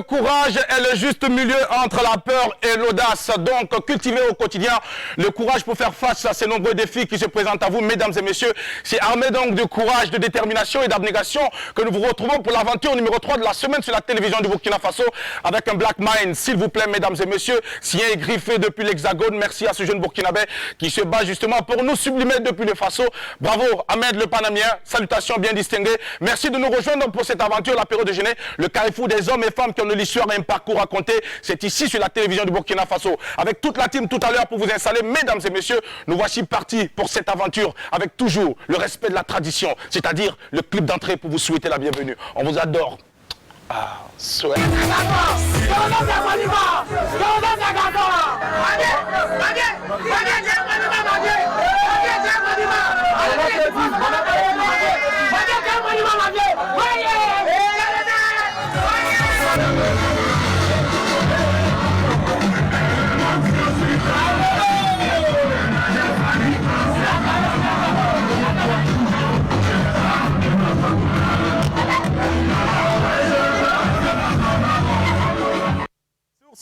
courage est le juste milieu entre la peur et l'audace. Donc, cultivez au quotidien le courage pour faire face à ces nombreux défis qui se présentent à vous, mesdames et messieurs. C'est armé donc de courage, de détermination et d'abnégation que nous vous retrouvons pour l'aventure numéro 3 de la semaine sur la télévision du Burkina Faso avec un Black Mind. S'il vous plaît, mesdames et messieurs, signé et griffé depuis l'Hexagone. Merci à ce jeune Burkinabé qui se bat justement pour nous sublimer depuis le Faso. Bravo, Ahmed le Panamien. Salutations bien distinguées. Merci de nous rejoindre pour cette aventure, l'apéro déjeuner, le carrefour des hommes et femmes qui ont de l'histoire et un parcours raconté. C'est ici sur la télévision du Burkina Faso. Avec toute la team tout à l'heure pour vous installer, mesdames et messieurs, nous voici partis pour cette aventure avec toujours le respect de la tradition, c'est-à-dire le clip d'entrée pour vous souhaiter la bienvenue. On vous adore. Ah, souhait.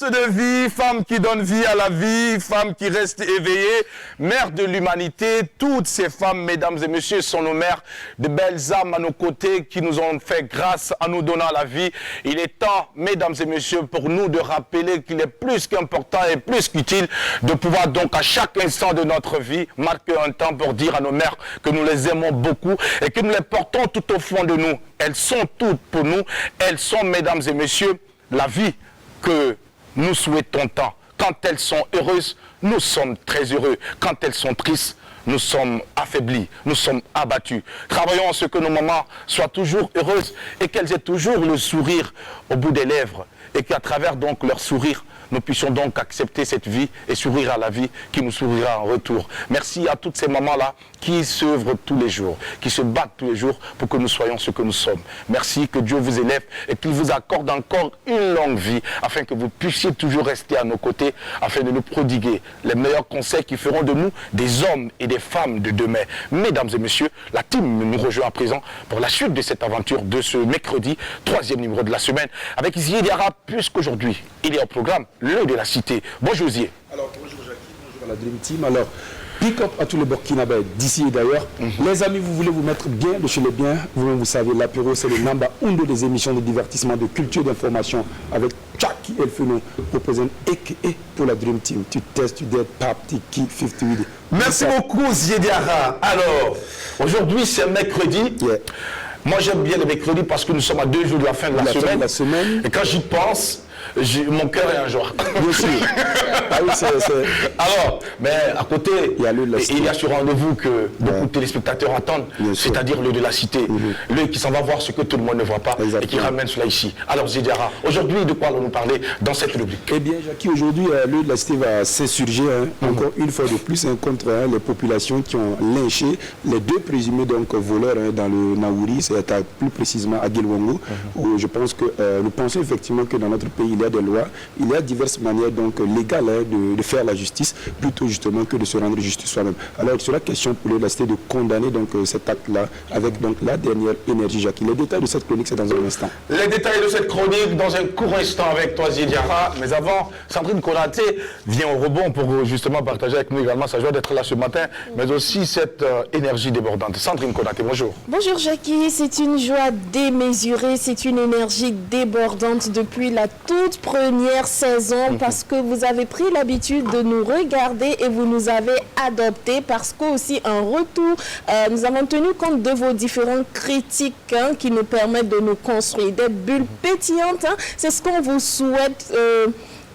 De vie, femme qui donne vie à la vie, femme qui reste éveillée, mère de l'humanité. Toutes ces femmes, mesdames et messieurs, sont nos mères, de belles âmes à nos côtés qui nous ont fait grâce en nous donnant la vie. Il est temps, mesdames et messieurs, pour nous de rappeler qu'il est plus qu'important et plus qu'utile de pouvoir donc à chaque instant de notre vie marquer un temps pour dire à nos mères que nous les aimons beaucoup et que nous les portons tout au fond de nous. Elles sont toutes pour nous. Elles sont, mesdames et messieurs, la vie que nous souhaitons tant. Quand elles sont heureuses, nous sommes très heureux. Quand elles sont tristes, nous sommes affaiblis, nous sommes abattus. Travaillons à ce que nos mamans soient toujours heureuses et qu'elles aient toujours le sourire au bout des lèvres. Et qu'à travers donc leur sourire, nous puissions donc accepter cette vie et sourire à la vie qui nous sourira en retour. Merci à toutes ces mamans-là qui s'œuvrent tous les jours, qui se battent tous les jours pour que nous soyons ce que nous sommes. Merci, que Dieu vous élève et qu'il vous accorde encore une longue vie afin que vous puissiez toujours rester à nos côtés, afin de nous prodiguer les meilleurs conseils qui feront de nous des hommes et des femmes de demain. Mesdames et messieurs, la team nous rejoint à présent pour la suite de cette aventure de ce mercredi, 3e numéro de la semaine, avec Zié Diarra, puisqu'aujourd'hui, il est au programme l'œil de la cité. Bonjour Zié. Alors, bonjour Jackie, bonjour à la Dream Team. Alors, pick up à tous les Burkinabés d'ici et d'ailleurs. Les amis, vous voulez vous mettre bien de chez les biens. Vous savez, l'apéro, c'est le Namba Undo des émissions de divertissement, de culture, d'information avec Jackie Elfeno, représente EKE pour la Dream Team. Tu testes, tu dettes, pape, tiki, 58. Merci beaucoup Zié Diarra. Alors, aujourd'hui c'est mercredi. Yeah. Moi j'aime bien les mercredis parce que nous sommes à 2 jours de la fin de la semaine. Et quand j'y pense, mon cœur est en joie. Bien sûr. Ah oui, alors, mais à côté, il y a ce rendez-vous que beaucoup de téléspectateurs attendent, c'est-à-dire l'œil de la cité. L'œil qui s'en va voir ce que tout le monde ne voit pas. Exactement. Et qui ramène cela ici. Alors Zié Diarra, aujourd'hui, de quoi allons-nous parler dans cette rubrique? Eh bien, Jackie, aujourd'hui, l'œil de la cité va s'insurger encore une fois de plus contre les populations qui ont lynché les 2 présumés donc, voleurs dans le Naouri, c'est plus précisément à Guelwango, où je pense que nous pensons effectivement que dans notre pays, il y a des lois, il y a diverses manières donc légales de faire la justice, plutôt justement que de se rendre justice soi-même. Alors il sera question pour la cité de condamner donc cet acte-là avec donc la dernière énergie, Jackie. Les détails de cette chronique, c'est dans un instant. Les détails de cette chronique dans un court instant avec toi, Zié Diarra. Mais avant, Sandrine Konaté vient au rebond pour justement partager avec nous également sa joie d'être là ce matin, mais aussi cette énergie débordante. Sandrine Konaté, bonjour. Bonjour Jackie, c'est une joie démesurée, c'est une énergie débordante depuis la toute première saison parce que vous avez pris l'habitude de nous regarder et vous nous avez adoptés parce qu'aussi en retour, nous avons tenu compte de vos différentes critiques qui nous permettent de nous construire des bulles pétillantes. C'est ce qu'on vous souhaite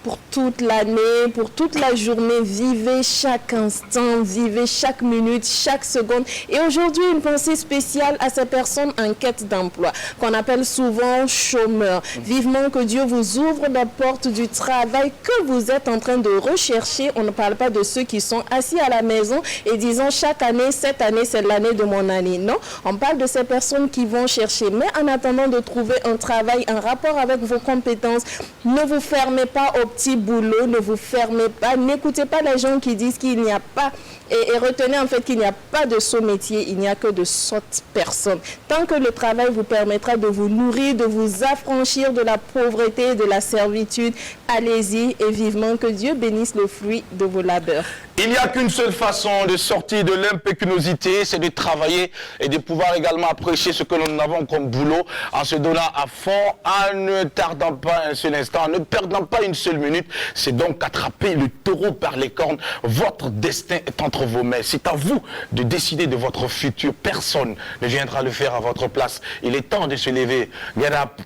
pour toute l'année, pour toute la journée. Vivez chaque instant, vivez chaque minute, chaque seconde. Et aujourd'hui, une pensée spéciale à ces personnes en quête d'emploi, qu'on appelle souvent chômeurs. Vivement que Dieu vous ouvre la porte du travail que vous êtes en train de rechercher. On ne parle pas de ceux qui sont assis à la maison et disant chaque année, cette année, c'est l'année de mon année. Non, on parle de ces personnes qui vont chercher. Mais en attendant de trouver un travail en rapport avec vos compétences, ne vous fermez pas au petit boulot, ne vous fermez pas, n'écoutez pas les gens qui disent qu'il n'y a pas Et retenez en fait qu'il n'y a pas de sot métier, il n'y a que de sottes personnes. Tant que le travail vous permettra de vous nourrir, de vous affranchir de la pauvreté, de la servitude, allez-y et vivement que Dieu bénisse le fruit de vos labeurs. Il n'y a qu'une seule façon de sortir de l'impécunosité, c'est de travailler et de pouvoir également apprécier ce que nous avons comme boulot en se donnant à fond, en ne tardant pas un seul instant, en ne perdant pas une seule minute. C'est donc attraper le taureau par les cornes. Votre destin est entre vos mains. C'est à vous de décider de votre futur. Personne ne viendra le faire à votre place. Il est temps de se lever. Get up.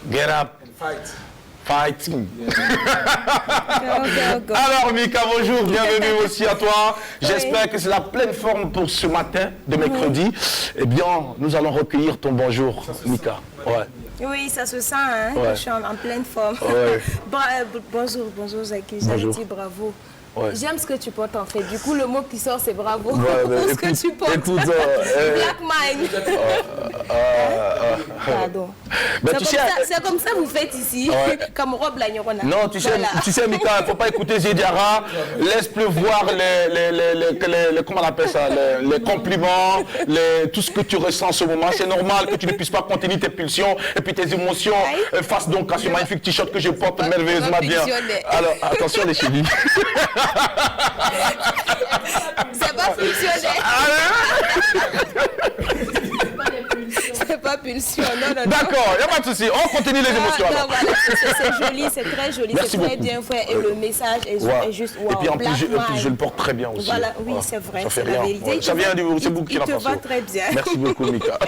Get up. Fight. Fighting. Go. Alors Mika, bonjour, bienvenue aussi à toi. J'espère que c'est la pleine forme pour ce matin de mercredi. Eh bien, nous allons recueillir ton bonjour, Mika. Ouais. Oui, ça se sent, hein? Ouais. Je suis en pleine forme. Ouais. Bonjour Zaki, Bonjour. dit bravo. Ouais. J'aime ce que tu portes en fait. Du coup, le mot qui sort, c'est bravo. Ouais, ce que tu portes. écoute, Black Mind. Pardon. Ben, tu sais, C'est comme ça que vous faites ici, Ouais. comme Rob Lagnorona. non, tu sais, Mika, il ne faut pas écouter Zediara. Laisse pleuvoir comment on appelle ça, les compliments, tout ce que tu ressens en ce moment. C'est normal que tu ne puisses pas contenir tes pulsions et puis tes émotions face donc à ce magnifique t-shirt que je porte merveilleusement bien. Alors, attention les chevilles. C'est pas pulsionnaire. C'est pas pulsion, non. D'accord, il n'y a pas de souci. On continue les émotions. Non, alors. voilà, c'est joli, c'est très joli, Merci c'est très beaucoup. bien fait et le message est, Ouais. est juste Et puis en plus, Black je le Mind. porte très bien aussi. Voilà, oui, Ouais. c'est vrai, Ça fait c'est la rien. vérité. Ouais. Il Ça te vient va- du Burkina il te Faso. va très bien. Merci beaucoup, Mika.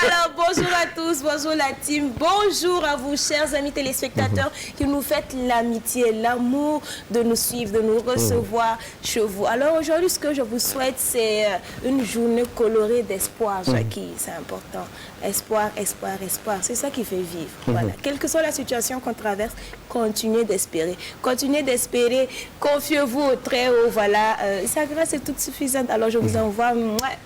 Alors, bonjour à tous, bonjour la team, bonjour à vous, chers amis téléspectateurs, qui nous faites l'amitié, l'amour de nous suivre, de nous recevoir chez vous. Alors, aujourd'hui, ce que je vous souhaite, c'est une journée colorée d'espoir, Jackie, c'est important. Espoir, espoir, espoir, c'est ça qui fait vivre. Voilà. Quelle que soit la situation qu'on traverse, continuez d'espérer. Continuez d'espérer, confiez-vous au très haut, voilà. Sa grâce est toute suffisante. Alors, je vous envoie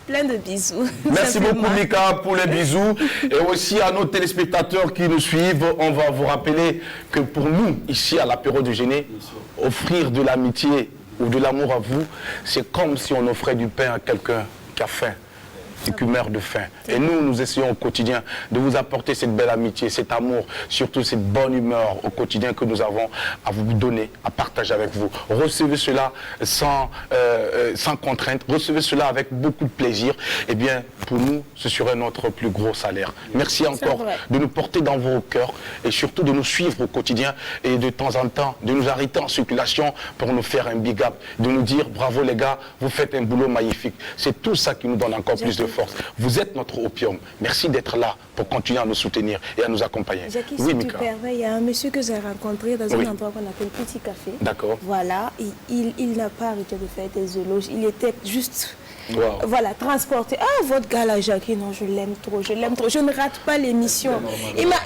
plein de bisous. Merci Simplement. beaucoup, Mika, pour les bisous. Et aussi à nos téléspectateurs qui nous suivent, on va vous rappeler que pour nous, ici à l'apéro du Géné, offrir de l'amitié ou de l'amour à vous, c'est comme si on offrait du pain à quelqu'un qui a faim et qui meurt de faim. Et nous, nous essayons au quotidien de vous apporter cette belle amitié, cet amour, surtout cette bonne humeur au quotidien que nous avons à vous donner, à partager avec vous. Recevez cela sans contrainte, recevez cela avec beaucoup de plaisir. Eh bien, pour nous, ce serait notre plus gros salaire. Merci encore vrai. de nous porter dans vos cœurs et surtout de nous suivre au quotidien et de temps en temps de nous arrêter en circulation pour nous faire un big up, de nous dire bravo les gars, vous faites un boulot magnifique. C'est tout ça qui nous donne encore plus de force. Vous êtes notre opium. Merci d'être là pour continuer à nous soutenir et à nous accompagner. Jackie, Oui, si tu Mika. permets, il y a un monsieur que j'ai rencontré dans Oui. un endroit qu'on appelle Petit Café. D'accord. Voilà, il n'a pas arrêté de faire des éloges. Il était juste, Wow. voilà, transporté. Ah, votre gars là, Jackie, non, je l'aime trop, je l'aime trop. Je ne rate pas l'émission. Il m'a...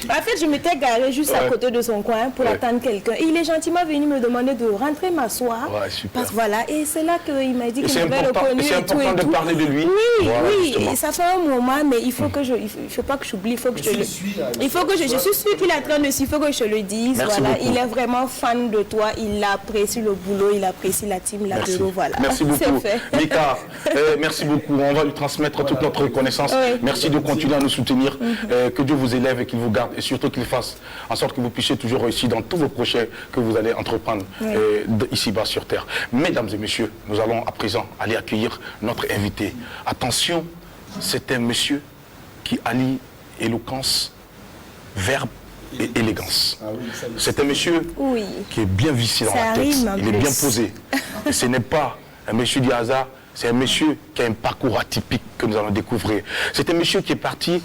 En fait, je m'étais garée juste à Ouais. côté de son coin pour Ouais. attendre quelqu'un. Et il est gentiment venu me demander de rentrer m'asseoir. Ouais, super. Voilà, et c'est là qu'il m'a dit Et qu'il c'est m'avait important- reconnu c'est et tout important et de tout. parler de lui. Oui, Voilà, oui, justement. et ça fait un moment, mais il faut que il faut pas que j'oublie, il faut que je le... Il faut que je suis sûre qu'il est en train de... Il faut que je le dise, Merci voilà. beaucoup. Il est vraiment fan de toi, il apprécie le boulot, il apprécie la team, la Merci. bureau, voilà. Merci beaucoup. C'est fait. Mika, merci beaucoup. On va lui transmettre toute notre reconnaissance. Oui. Merci de continuer à nous soutenir. Que Dieu vous élève et qu'il vous garde. Et surtout qu'il fasse en sorte que vous puissiez toujours réussir dans tous vos projets que vous allez entreprendre ici-bas sur Terre. Mesdames et messieurs, nous allons à présent aller accueillir notre invité. Attention, c'est un monsieur qui allie éloquence, verbe et élégance. C'est un monsieur Oui. qui est bien vissé dans Ça la tête. rime en Il est bien plus. posé. Et ce n'est pas un monsieur du hasard, c'est un monsieur qui a un parcours atypique que nous allons découvrir. C'est un monsieur qui est parti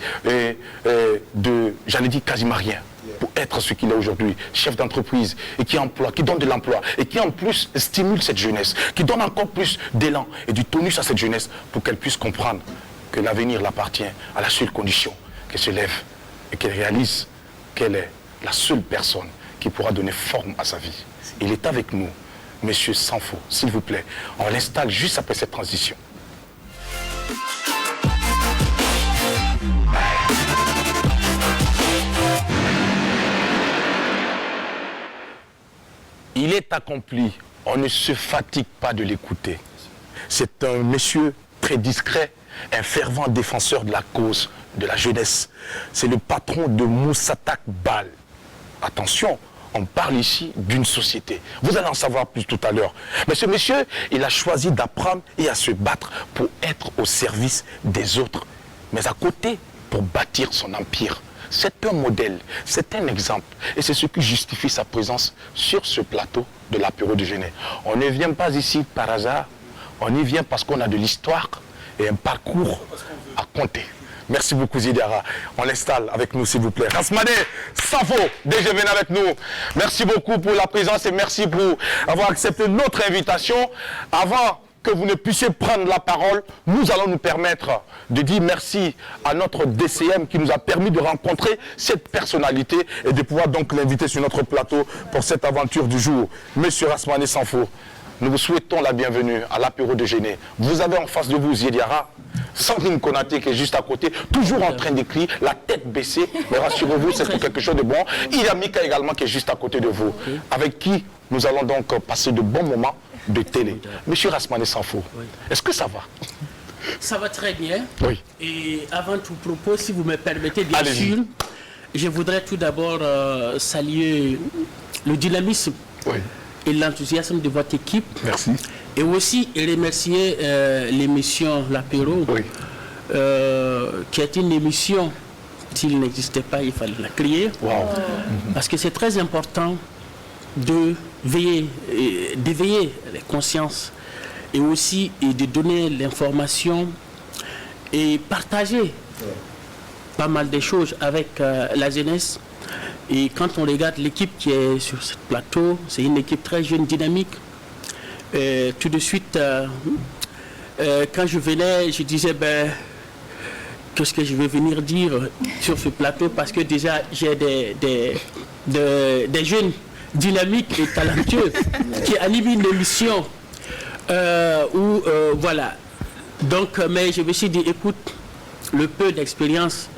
de, j'allais dire, quasiment rien pour être ce qu'il est aujourd'hui, chef d'entreprise, et qui emploie, qui donne de l'emploi, et qui en plus stimule cette jeunesse, qui donne encore plus d'élan et du tonus à cette jeunesse pour qu'elle puisse comprendre que l'avenir l'appartient à la seule condition qu'elle se lève et qu'elle réalise qu'elle est la seule personne qui pourra donner forme à sa vie. Il est avec nous, Monsieur Sanfo, s'il vous plaît. On l'installe juste après cette transition. Il est accompli, on ne se fatigue pas de l'écouter. C'est un monsieur très discret, un fervent défenseur de la cause de la jeunesse. C'est le patron de Moussatak Bal. Attention, on parle ici d'une société. Vous allez en savoir plus tout à l'heure. Mais ce monsieur, il a choisi d'apprendre et à se battre pour être au service des autres. Mais à côté, pour bâtir son empire. C'est un modèle, c'est un exemple. Et c'est ce qui justifie sa présence sur ce plateau de l'apéro de Genève. On ne vient pas ici par hasard. On y vient parce qu'on a de l'histoire et un parcours à compter. Merci beaucoup Zidiara. On l'installe avec nous s'il vous plaît. Rasmane Sanfo, déjà venu avec nous. Merci beaucoup pour la présence et merci pour avoir accepté notre invitation. Avant que vous ne puissiez prendre la parole, nous allons nous permettre de dire merci à notre DCM qui nous a permis de rencontrer cette personnalité et de pouvoir donc l'inviter sur notre plateau pour cette aventure du jour. Monsieur Rasmane Sanfo, nous vous souhaitons la bienvenue à l'apéro de Genève. Vous avez en face de vous Zidiara, Sandrine Konaté qui est juste à côté, toujours en train d'écrire, la tête baissée, mais rassurez-vous, c'est pour quelque chose de bon. Il y a Mika également qui est juste à côté de vous, avec qui nous allons donc passer de bons moments de télé. Monsieur Rasmane Sanfo, est-ce que ça va? Ça va très bien. Oui. Et avant tout propos, si vous me permettez, bien sûr, je voudrais tout d'abord saluer le dynamisme et l'enthousiasme de votre équipe. Merci. Et aussi remercier l'émission L'Apéro, qui est une émission, s'il n'existait pas, il fallait la créer. Parce que c'est très important de d'éveiller les consciences et aussi de donner l'information et partager pas mal de choses avec la jeunesse. Et quand on regarde l'équipe qui est sur ce plateau, c'est une équipe très jeune, dynamique. Tout de suite, quand je venais, je disais, qu'est-ce que je vais venir dire sur ce plateau, parce que déjà, j'ai des jeunes dynamiques et talentueux qui animent une émission voilà. Donc, mais je me suis dit, écoute, le peu d'expérience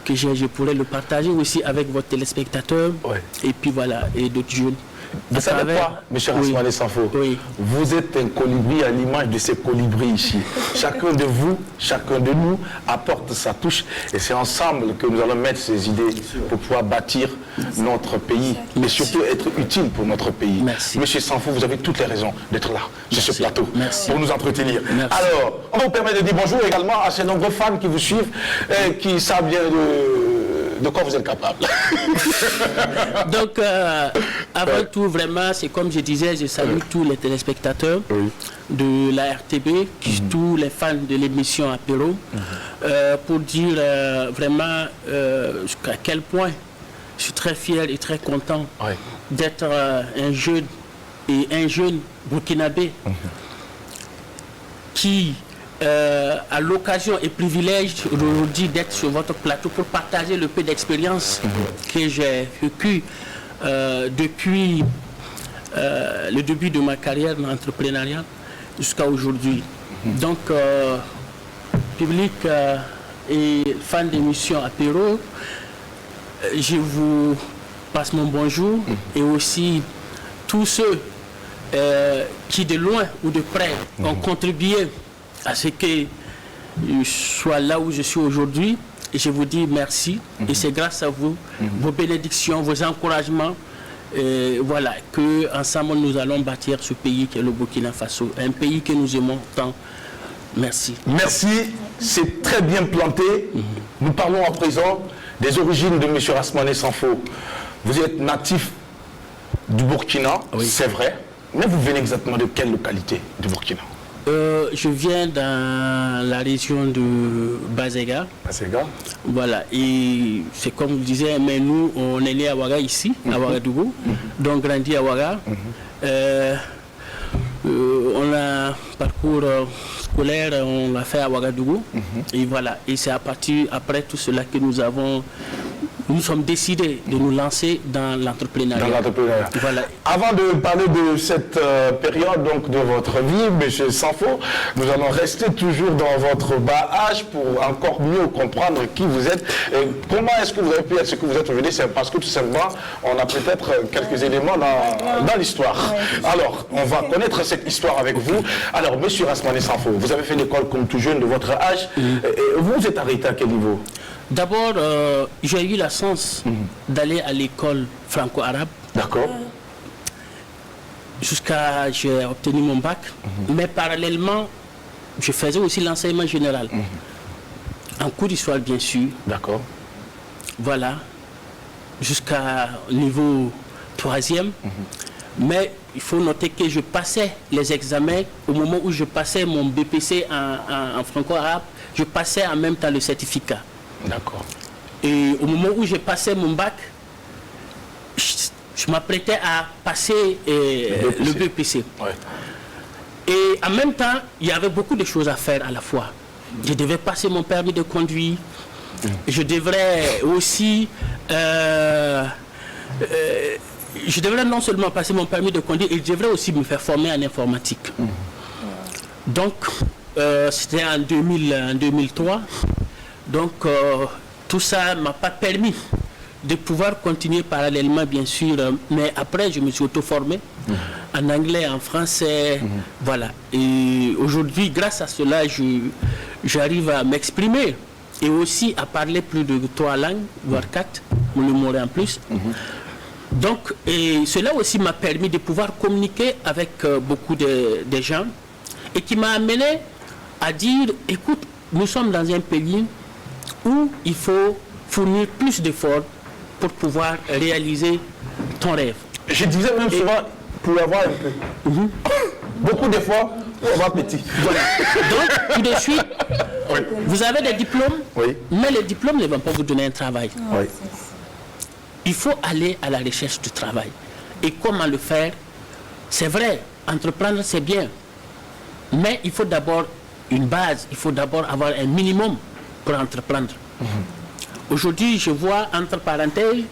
que j'ai, je pourrais le partager aussi avec vos téléspectateurs. Et puis voilà, et d'autres jeunes. Vous savez quoi, M. Rasmane Sanfo? Vous êtes un colibri à l'image de ces colibris ici. Chacun de vous, chacun de nous apporte sa touche et c'est ensemble que nous allons mettre ces idées pour pouvoir bâtir notre pays, mais surtout être utile pour notre pays. Merci. Monsieur Sanfo, vous avez toutes les raisons d'être là, sur ce plateau, pour nous entretenir. Merci. Alors, on va vous permettre de dire bonjour également à ces nombreux fans qui vous suivent et qui savent bien de quoi vous êtes capable. Donc, avant tout, vraiment, c'est comme je disais, je salue tous les téléspectateurs de la RTB, tous les fans de l'émission Apéro, pour dire vraiment à quel point je suis très fier et très content d'être un jeune burkinabé qui à l'occasion et privilège aujourd'hui d'être sur votre plateau pour partager le peu d'expérience que j'ai vécu depuis le début de ma carrière entrepreneuriale jusqu'à aujourd'hui. Donc, public et fans d'émission Apéro, je vous passe mon bonjour et aussi tous ceux qui de loin ou de près ont contribué à ce que je sois là où je suis aujourd'hui. Et je vous dis merci. Et c'est grâce à vous, vos bénédictions, vos encouragements, voilà, qu'ensemble nous allons bâtir ce pays qui est le Burkina Faso, un pays que nous aimons tant. Merci. Merci, c'est très bien planté. Nous parlons à présent des origines de M. Rasmane Sanfo. Vous êtes natif du Burkina, c'est vrai, mais vous venez exactement de quelle localité du Burkina? Je viens dans la région de Bazega. Bazega. Voilà, et c'est comme vous le disiez, mais nous, on est né à Ouaga ici, à Ouagadougou, donc grandi à Ouaga. On a un parcours scolaire, on l'a fait à Ouagadougou. Et voilà, et c'est à partir, après tout cela, que nous avons nous sommes décidés de nous lancer dans l'entrepreneuriat. Dans l'entrepreneuriat. Voilà. Avant de parler de cette période donc, de votre vie, M. Sanfo, nous allons rester toujours dans votre bas âge pour encore mieux comprendre qui vous êtes. Et comment est-ce que vous avez pu être ce que vous êtes aujourd'hui? C'est parce que tout simplement, on a peut-être quelques éléments dans l'histoire. Alors, on va connaître cette histoire avec vous. Alors, M. Rasmane Sanfo, vous avez fait l'école comme tout jeune de votre âge. Et vous êtes arrêté à quel niveau? D'abord, j'ai eu la chance d'aller à l'école franco-arabe. D'accord. Jusqu'à j'ai obtenu mon bac. Mais parallèlement, je faisais aussi l'enseignement général. En cours d'histoire, bien sûr. D'accord. Voilà. Jusqu'à niveau 3e. Mais il faut noter que je passais les examens au moment où je passais mon BPC en franco-arabe. Je passais en même temps le certificat. D'accord. Et au moment où j'ai passé mon bac, je m'apprêtais à passer le BPC. Ouais. Et en même temps, il y avait beaucoup de choses à faire à la fois. Je devais passer mon permis de conduire. Je devrais aussi... je devrais non seulement passer mon permis de conduire, je devrais aussi me faire former en informatique. Donc, c'était en 2003. Donc, tout ça ne m'a pas permis de pouvoir continuer parallèlement, bien sûr. Mais après, je me suis auto-formé en anglais, en français. Voilà. Et aujourd'hui, grâce à cela, j'arrive à m'exprimer et aussi à parler plus de 3 langues, voire 4, le mot en plus. Donc, et cela aussi m'a permis de pouvoir communiquer avec beaucoup de gens et qui m'a amené à dire, écoute, nous sommes dans un pays où il faut fournir plus d'efforts pour pouvoir réaliser ton rêve. Je disais même souvent, pour avoir un peu. Beaucoup d'efforts pour avoir petit. Voilà. Donc, tout de suite, Oui. vous avez des diplômes, Oui. mais les diplômes ne vont pas vous donner un travail. Oui. Il faut aller à la recherche du travail. Et comment le faire? C'est vrai, entreprendre c'est bien, mais il faut d'abord une base, il faut d'abord avoir un minimum pour entreprendre. Aujourd'hui, je vois, entre parenthèses,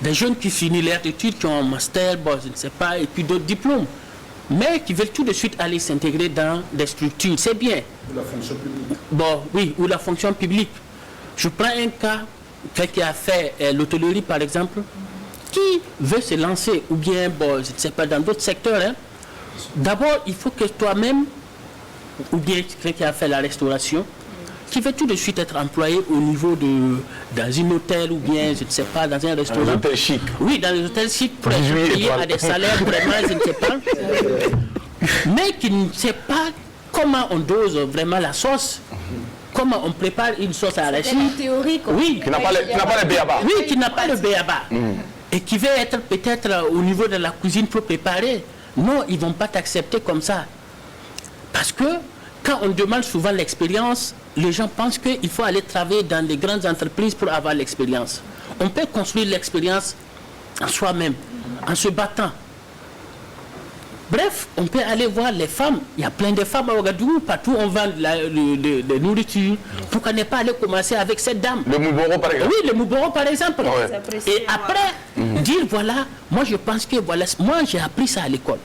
des jeunes qui finissent leurs études, qui ont un master, bon, je ne sais pas, et puis d'autres diplômes, mais qui veulent tout de suite aller s'intégrer dans des structures. C'est bien. Ou la fonction publique. Bon, oui, ou la fonction publique. Je prends un cas, quelqu'un qui a fait l'hôtellerie, par exemple, qui veut se lancer, ou bien, bon, je ne sais pas, dans d'autres secteurs. Hein. D'abord, il faut que toi-même, ou bien quelqu'un qui a fait la restauration, qui veut tout de suite être employé au niveau dans un hôtel ou bien, je ne sais pas, dans un restaurant. Un hôtel chic. Oui, dans les hôtels chics, pour 18 être payé étoiles. à des salaires vraiment, je ne sais pas. Mais qui ne sait pas comment on dose vraiment la sauce, comment on prépare une sauce à C'est arachide. la théorie, quoi. Oui, Qui n'a pas les béabas. oui, qui n'a pas le béaba. Et qui veut être peut-être au niveau de la cuisine pour préparer. Non, ils ne vont pas t'accepter comme ça. Parce que quand on demande souvent l'expérience, les gens pensent qu'il faut aller travailler dans les grandes entreprises pour avoir l'expérience. On peut construire l'expérience en soi-même, en se battant. Bref, on peut aller voir les femmes. Il y a plein de femmes à Ouagadougou, partout on vend de nourriture. Pourquoi ne pas aller commencer avec cette dame? Le Mouboro, par exemple. Oui, le Mouboro par exemple. Ouais. Et après, dire voilà, moi je pense que voilà, moi j'ai appris ça à l'école.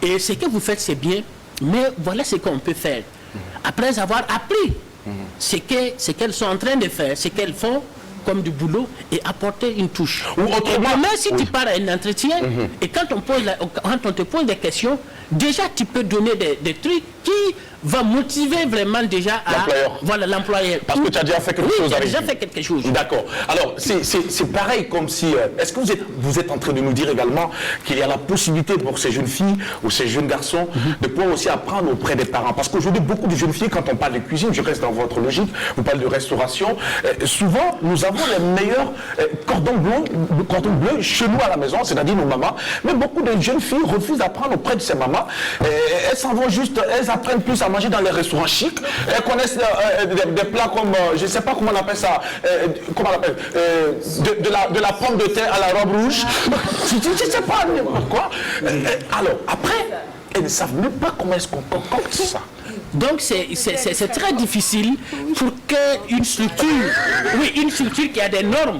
Et ce que vous faites c'est bien, mais voilà ce qu'on peut faire. Après avoir appris ce qu'elles sont en train de faire, ce qu'elles font comme du boulot et apporter une touche. Ou autrement, et même si tu pars à un entretien et quand on te pose des questions, déjà tu peux donner des trucs qui vont motiver vraiment déjà l'employeur. Parce que tu as déjà fait quelque chose tu as avec déjà lui. fait quelque chose. D'accord. Alors, c'est pareil comme si... Est-ce que vous êtes en train de nous dire également qu'il y a la possibilité pour ces jeunes filles ou ces jeunes garçons de pouvoir aussi apprendre auprès des parents? Parce qu'aujourd'hui, beaucoup de jeunes filles, quand on parle de cuisine, je reste dans votre logique, vous parlez de restauration, souvent, nous avons les meilleurs cordons bleus chez nous à la maison, c'est-à-dire nos mamans. Mais beaucoup de jeunes filles refusent d'apprendre auprès de ces mamans. Elles s'en vont juste, elles apprennent plus à manger dans les restaurants chics. Elles connaissent des plats comme, je ne sais pas comment on appelle ça, comment on appelle, de la pomme de terre à la robe rouge. Je ne sais pas quoi. Alors, après, elles ne savent même pas comment est-ce qu'on concocte ça. Donc c'est très difficile pour qu'une structure, oui, une structure qui a des normes,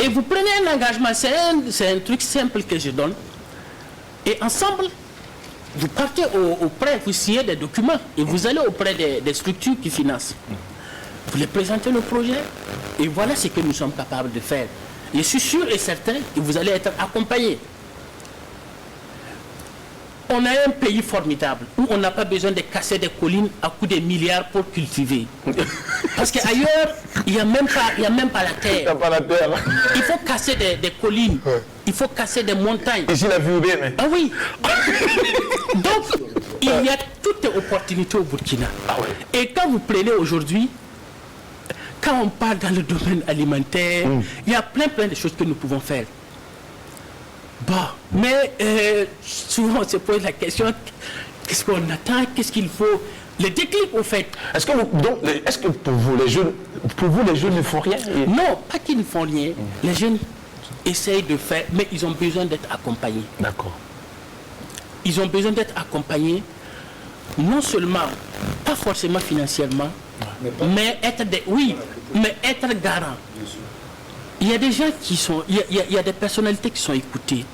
Et vous prenez un engagement, c'est un truc simple que je donne. Et ensemble, vous partez auprès, vous signez des documents et vous allez auprès des structures qui financent. Vous les présentez le projet et voilà ce que nous sommes capables de faire. Je suis sûr et certain que vous allez être accompagnés. On a un pays formidable où on n'a pas besoin de casser des collines à coups de milliards pour cultiver. Parce qu'ailleurs, il n'y a même pas la terre. Il n'y a pas la terre. Il faut casser des collines. Il faut casser des montagnes. Ici, la vue bien, mais... Ah oui. Donc, il y a toutes les opportunités au Burkina. Et quand vous prenez aujourd'hui, quand on parle dans le domaine alimentaire, il y a plein de choses que nous pouvons faire. Bon, mais souvent on se pose la question, qu'est-ce qu'on attend, qu'est-ce qu'il faut, le déclic au fait. Est-ce que pour vous les jeunes ne font rien? Non, pas qu'ils ne font rien. Les jeunes essayent de faire, mais ils ont besoin d'être accompagnés. D'accord. Ils ont besoin d'être accompagnés, non seulement, pas forcément financièrement, mais être être garant. Il y a des gens qui sont, il y a des personnalités qui sont écoutées.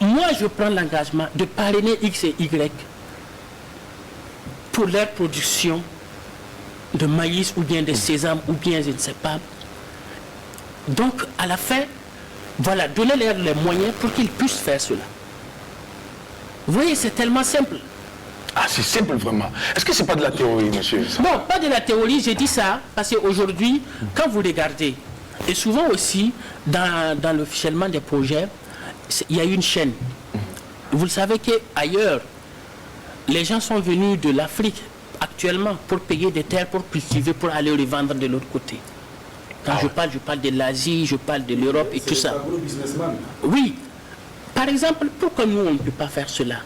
Moi, je prends l'engagement de parrainer X et Y pour leur production de maïs ou bien de sésame ou bien je ne sais pas. Donc, à la fin, voilà, donnez-leur les moyens pour qu'ils puissent faire cela. Vous voyez, c'est tellement simple. Ah, c'est simple vraiment. Est-ce que c'est pas de la théorie, monsieur? Bon, pas de la théorie, j'ai dit ça parce qu'aujourd'hui, quand vous regardez, et souvent aussi dans le fichellement des projets, il y a une chaîne. Vous le savez qu'ailleurs, les gens sont venus de l'Afrique actuellement pour payer des terres, pour cultiver, pour aller les vendre de l'autre côté. Quand je parle de l'Asie, je parle de l'Europe et tout ça. Oui. Par exemple, pourquoi nous, on ne peut pas faire cela?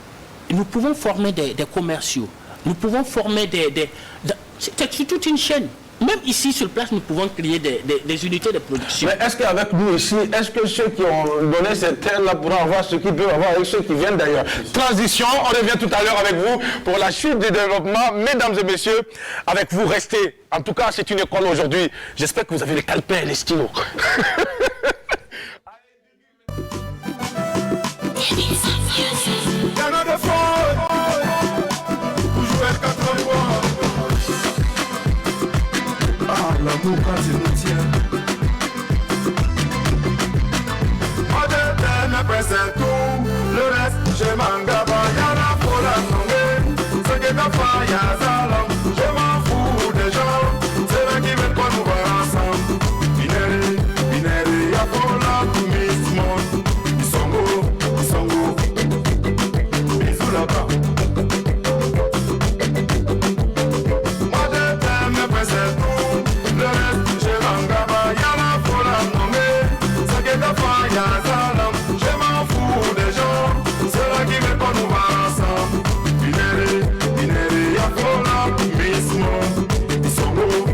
Nous pouvons former des commerciaux. Nous pouvons former c'est toute une chaîne. Même ici, sur place, nous pouvons créer des unités de production. Mais est-ce qu'avec nous ici, est-ce que ceux qui ont donné cette terre-là pourront avoir ce qu'ils peuvent avoir avec ceux qui viennent d'ailleurs? Transition, on revient tout à l'heure avec vous pour la chute du développement. Mesdames et messieurs, avec vous, restez. En tout cas, c'est une école aujourd'hui. J'espère que vous avez les calepins et les stylos. L'amour quand il nous tient. Moi je t'aime, après c'est tout. Le reste, je m'en gaba. Y'en a pour la songer. Ce que t'as fait, y'a ça là. Je m'en fous des gens. C'est là qui veulent qu'on nous voit ensemble. Binéré, y'a pour la Miss Monde. Ils sont beaux. Bisous là-bas. Moi je t'aime, après c'est tout. Le reste, je m'en gaba, y'a la foule à nommer. Ce que t'as fait, y'a ça là. Je m'en fous des gens. C'est là qui veulent qu'on nous voit ensemble. Binéré, y'a foule à Miss Monde. Ils sont beaux.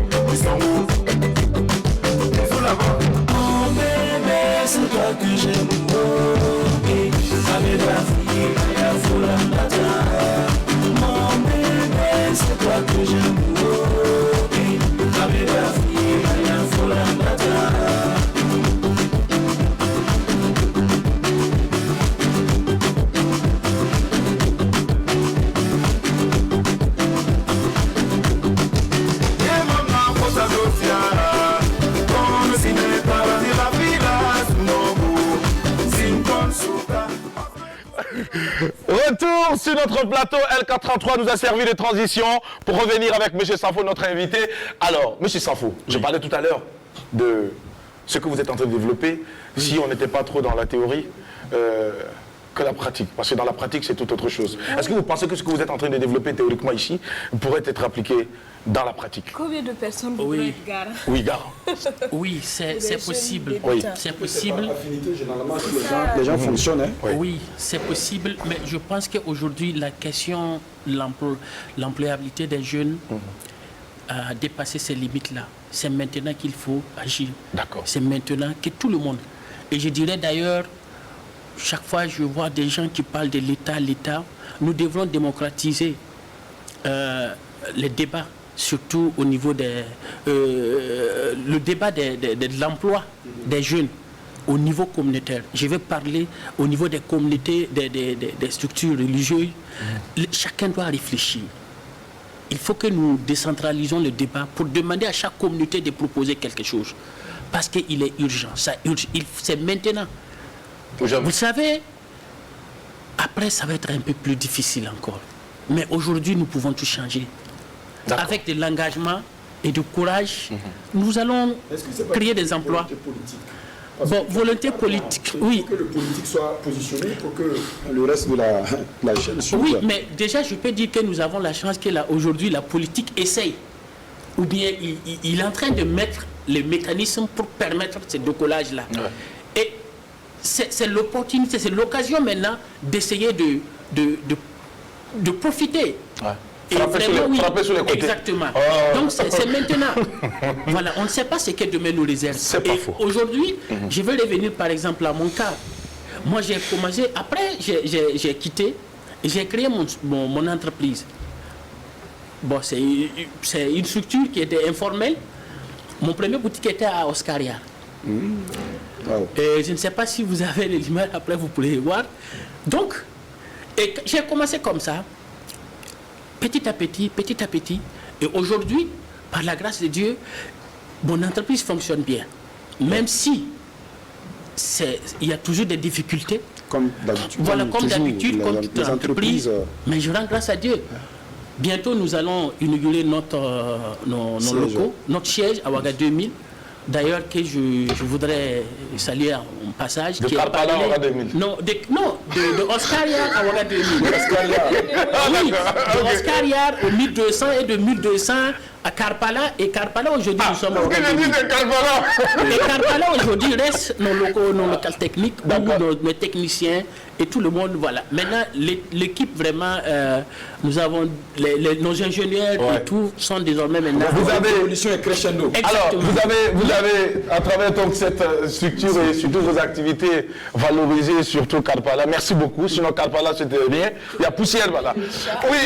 Bisous là-bas. Mon bébé, c'est toi que j'aime. Avec la fille, y'a foule à matin. Mon bébé, c'est toi que j'aime. Avec la fille, y'a foule à matin. Retour sur notre plateau. L433 nous a servi de transition pour revenir avec M. Sanfo, notre invité. Alors, M. Sanfo, je parlais tout à l'heure de ce que vous êtes en train de développer. Si on n'était pas trop dans la théorie que la pratique, parce que dans la pratique, c'est tout autre chose. Est-ce que vous pensez que ce que vous êtes en train de développer théoriquement ici pourrait être appliqué dans la pratique? Combien de personnes pourraient être garant? Oui, garant. Oui, c'est possible. Oui. C'est possible. Généralement, les gens fonctionnent. Hein. Oui, c'est possible, mais je pense qu'aujourd'hui, la question de l'employabilité des jeunes a dépassé ces limites-là. C'est maintenant qu'il faut agir. D'accord. C'est maintenant que tout le monde. Et je dirais d'ailleurs, chaque fois je vois des gens qui parlent de l'État, nous devons démocratiser les débats surtout au niveau le débat de l'emploi des jeunes au niveau communautaire. Je vais parler au niveau des communautés, des structures religieuses. Chacun doit réfléchir. Il faut que nous décentralisons le débat pour demander à chaque communauté de proposer quelque chose. Parce qu'il est urgent. Ça urge. C'est maintenant. Vous savez, après, ça va être un peu plus difficile encore. Mais aujourd'hui, nous pouvons tout changer. Avec de l'engagement et du courage, nous allons créer des emplois. Bon, volonté politique, oui. Il faut que le politique soit positionné pour que le reste de la chaîne suive. Oui, mais déjà, je peux dire que nous avons la chance qu'aujourd'hui, la politique essaye. Ou bien, il est en train de mettre les mécanismes pour permettre ce décollage-là. Ouais. Et c'est l'opportunité, c'est l'occasion maintenant d'essayer de profiter. Ouais. Frapper sur les côtés. Exactement. Donc c'est maintenant. Voilà, on ne sait pas ce que demain nous réserve. C'est pas faux. Aujourd'hui, je vais revenir par exemple à mon cas. Moi j'ai commencé, après j'ai quitté et j'ai créé mon entreprise. Bon, c'est une structure qui était informelle. Mon premier boutique était à Oscaria. Wow. Et je ne sais pas si vous avez les images, après vous pourrez voir. Donc, j'ai commencé comme ça. Petit à petit. Et aujourd'hui, par la grâce de Dieu, mon entreprise fonctionne bien. Même si il y a toujours des difficultés. Comme d'habitude. Voilà, comme d'habitude, comme toute entreprise. Mais je rends grâce à Dieu. Bientôt, nous allons inaugurer nos locaux, notre siège à Ouaga 2000. D'ailleurs, que je voudrais saluer en passage. De Karpala à Ouaga 2000. Non, de Oscaria à Ouaga 2000. Oui, de Oscaria au 1200 et de 1200 à Karpala. Et Karpala, aujourd'hui, nous sommes à Ouaga 2000. Et Karpala, aujourd'hui, reste nos locaux, nos locales techniques, nos techniciens et tout le monde. Voilà. Maintenant, l'équipe, vraiment, nous avons nos ingénieurs et tout sont désormais maintenant. Vous avez l'évolution est crescendo. Alors, vous avez, à travers donc cette structure et surtout vos activités, valorisé surtout Karpala. Merci beaucoup. Sinon, Karpala, c'était rien. Il y a poussière, voilà. Oui.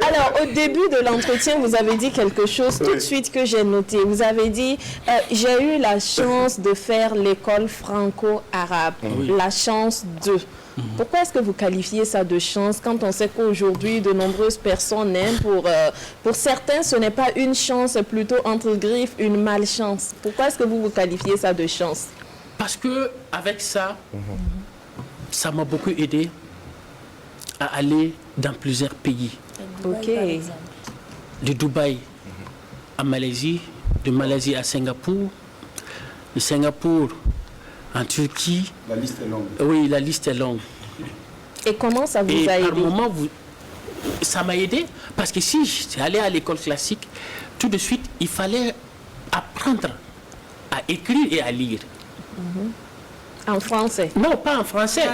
Alors, au début de l'entretien, vous avez dit quelque chose tout de suite que j'ai noté. Vous avez dit, j'ai eu la chance de faire l'école franco-arabe. La chance de. Pourquoi est-ce que vous qualifiez ça de chance quand on sait qu'aujourd'hui, de nombreuses personnes, pour certains, ce n'est pas une chance, c'est plutôt entre griffes, une malchance. Pourquoi est-ce que vous qualifiez ça de chance? Parce que avec ça, ça m'a beaucoup aidé à aller dans plusieurs pays. Ok. De Dubaï à Malaisie, de Malaisie à Singapour, de Singapour en Turquie. La liste est longue. Oui, la liste est longue. Et comment ça vous a aidé? Par moment, ça m'a aidé parce que si j'étais allé à l'école classique, tout de suite, il fallait apprendre à écrire et à lire. En français? Non, pas en français.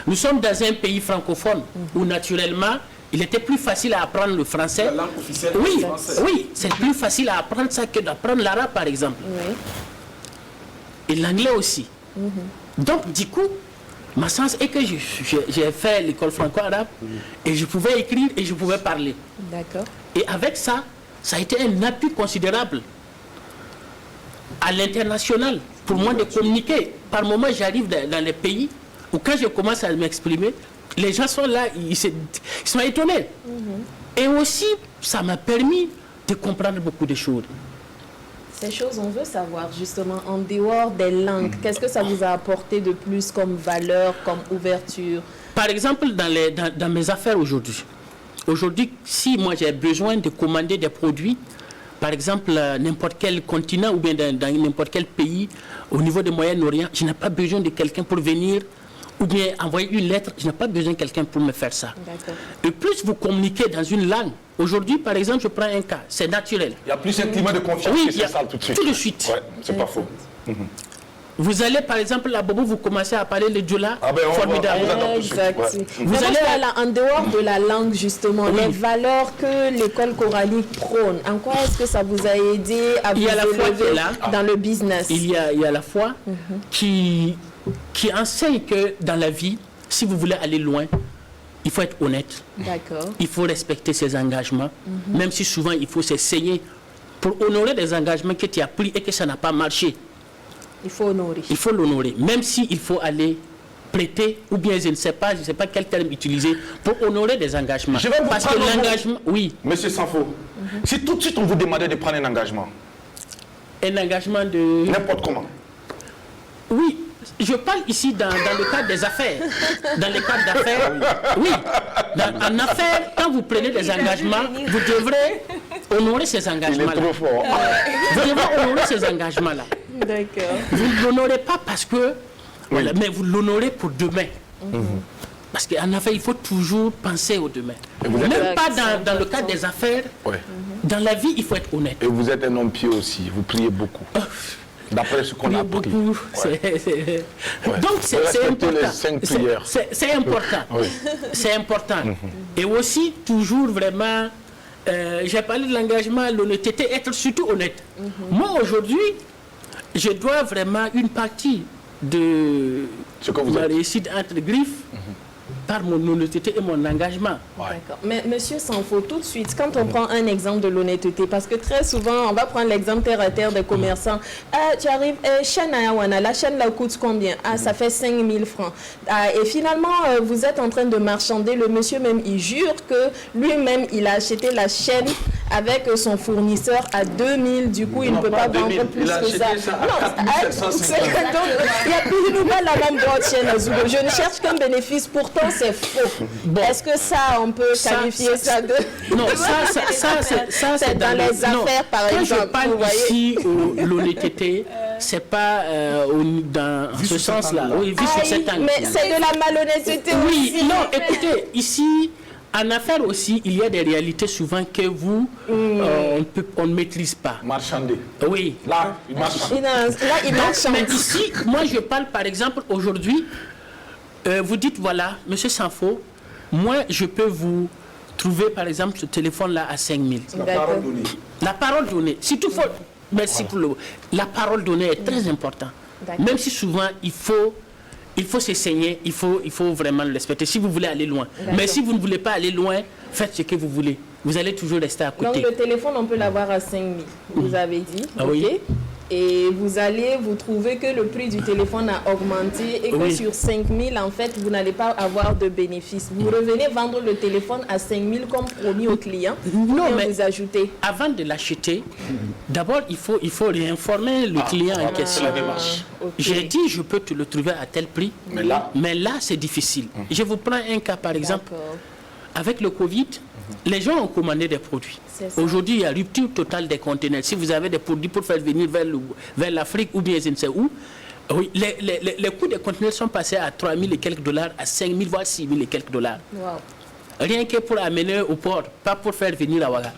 Nous sommes dans un pays francophone où naturellement, il était plus facile à apprendre le français. La langue officielle, oui, le français. Oui, c'est plus facile à apprendre ça que d'apprendre l'arabe, par exemple. Oui. Et l'anglais aussi. Donc, du coup, ma chance est que j'ai fait l'école franco-arabe et je pouvais écrire et je pouvais parler. D'accord. Et avec ça, ça a été un appui considérable à l'international pour moi de communiquer. Par moment, j'arrive dans les pays où quand je commence à m'exprimer, les gens sont là, ils sont étonnés. Et aussi, ça m'a permis de comprendre beaucoup de choses. Ces choses, on veut savoir justement, en dehors des langues, qu'est-ce que ça vous a apporté de plus comme valeur, comme ouverture? Par exemple, dans mes affaires aujourd'hui. Aujourd'hui, si moi j'ai besoin de commander des produits, par exemple, n'importe quel continent ou bien dans n'importe quel pays, au niveau du Moyen-Orient, je n'ai pas besoin de quelqu'un pour venir ou bien envoyer une lettre, je n'ai pas besoin de quelqu'un pour me faire ça. Et plus vous communiquez dans une langue, aujourd'hui, par exemple, je prends un cas, c'est naturel. Il y a plus un climat de confiance qui s'installe tout de suite. Tout de suite. Ouais, c'est pas faux. Vous allez, par exemple, à Bobo, vous commencez à parler le Djoula, formidable. Exact. Vous allez en dehors de la langue, justement, les valeurs que l'école coranique prône, en quoi est-ce que ça vous a aidé à vous élever dans le business? Il y a la foi qui enseigne que dans la vie, si vous voulez aller loin, il faut être honnête. D'accord. Il faut respecter ses engagements, même si souvent il faut s'essayer pour honorer des engagements que tu as pris et que ça n'a pas marché. Il faut honorer. Il faut l'honorer, même s'il faut aller prêter, ou bien je ne sais pas quel terme utiliser, pour honorer des engagements. Je vais vous Parce que prendre l'engagement, oui, Monsieur Sanfo, si tout de suite on vous demandait de prendre un engagement, un engagement de... n'importe comment, Oui, je parle ici dans le cadre des affaires. Dans le cadre d'affaires, oui. En affaires, quand vous prenez des engagements, vous devrez honorer ces il est engagements-là. trop fort. Vous devrez honorer ces engagements-là. D'accord. Vous ne l'honorez pas parce que... Voilà, mais vous l'honorez pour demain. Parce qu'en affaires, il faut toujours penser au demain. vous êtes- Même pas dans le cadre des affaires. Ouais. Dans la vie, il faut être honnête. Et vous êtes un homme pieux aussi, vous priez beaucoup. D'après ce qu'on Prier a appris. beaucoup, donc c'est Respecter important. les 5 prières. C'est important. Oui. C'est important. Et aussi, toujours vraiment, j'ai parlé de l'engagement, l'honnêteté, être surtout honnête. Moi, aujourd'hui, je dois vraiment une partie de Ce que vous ma êtes. réussite entre griffes par mon honnêteté et mon engagement. D'accord. Mais monsieur Sanfo, tout de suite, quand on prend un exemple de l'honnêteté, parce que très souvent, on va prendre l'exemple terre à terre des commerçants. Ah, tu arrives, chaîne à Yawana, la chaîne là coûte combien? Ah, ça fait 5 000 francs. Ah, et finalement, vous êtes en train de marchander. Le monsieur même, il jure que lui-même, il a acheté la chaîne avec son fournisseur à 2 000. Du coup, il ne peut pas vendre plus que ça. Non, donc, il y a plus de nouvelles la même droite chaîne à Zougo. Je ne cherche qu'un bénéfice. Pourtant, c'est faux. Bon. Est-ce que ça, on peut qualifier ça de... Non, ça C'est dans les non. affaires, par Quand exemple. je parle vous voyez. ici de l'honnêteté, c'est pas dans ce sens-là. Oui, vu sur Aïe, cet angle. mais c'est de la malhonnêteté Oui, aussi. non, écoutez, ici, en affaires aussi, il y a des réalités souvent que vous, on ne maîtrise pas. Marchander. Oui. Là, il marche. Là, il marche. Mais ici, moi je parle par exemple aujourd'hui, vous dites voilà, monsieur Sanfo, moi je peux vous trouver par exemple ce téléphone-là à 5 000. D'accord. La parole donnée, si toutefois, merci pour le... La parole donnée est très importante. D'accord. Même si souvent il faut s'essayer, il faut vraiment le respecter si vous voulez aller loin. Mais si vous ne voulez pas aller loin, faites ce que vous voulez. Vous allez toujours rester à Donc côté. le téléphone, on peut l'avoir à 5 000, vous avez dit. Ah ok. oui. Et vous allez vous trouver que le prix du téléphone a augmenté et que Oui. sur 5 000, en fait, vous n'allez pas avoir de bénéfice. Vous revenez vendre le téléphone à 5 000 comme promis au client. Non, et mais- vous ajoutez. Avant de l'acheter, d'abord il faut réinformer le client en question. Ok. J'ai dit, je peux te le trouver à tel prix, mais là c'est difficile. Je vous prends un cas par exemple. D'accord. Avec le Covid, les gens ont commandé des produits. C'est ça. Aujourd'hui, il y a rupture totale des conteneurs. Si vous avez des produits pour faire venir vers l'Afrique ou bien je ne sais où, oui, les coûts des conteneurs sont passés à 3 000 et quelques dollars, à 5 000, voire 6 000 et quelques dollars. Wow. Rien que pour amener au port, pas pour faire venir à Ouaga.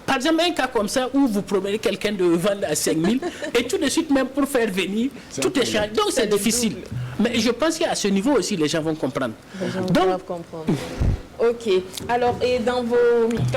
Par exemple, un cas comme ça où vous promettez quelqu'un de vendre à 5 000 et tout de suite même pour faire venir, tout est changé. Donc c'est difficile. Mais je pense qu'à ce niveau aussi, les gens vont comprendre. Les gens Donc, doivent comprendre. Ok. Alors, et quand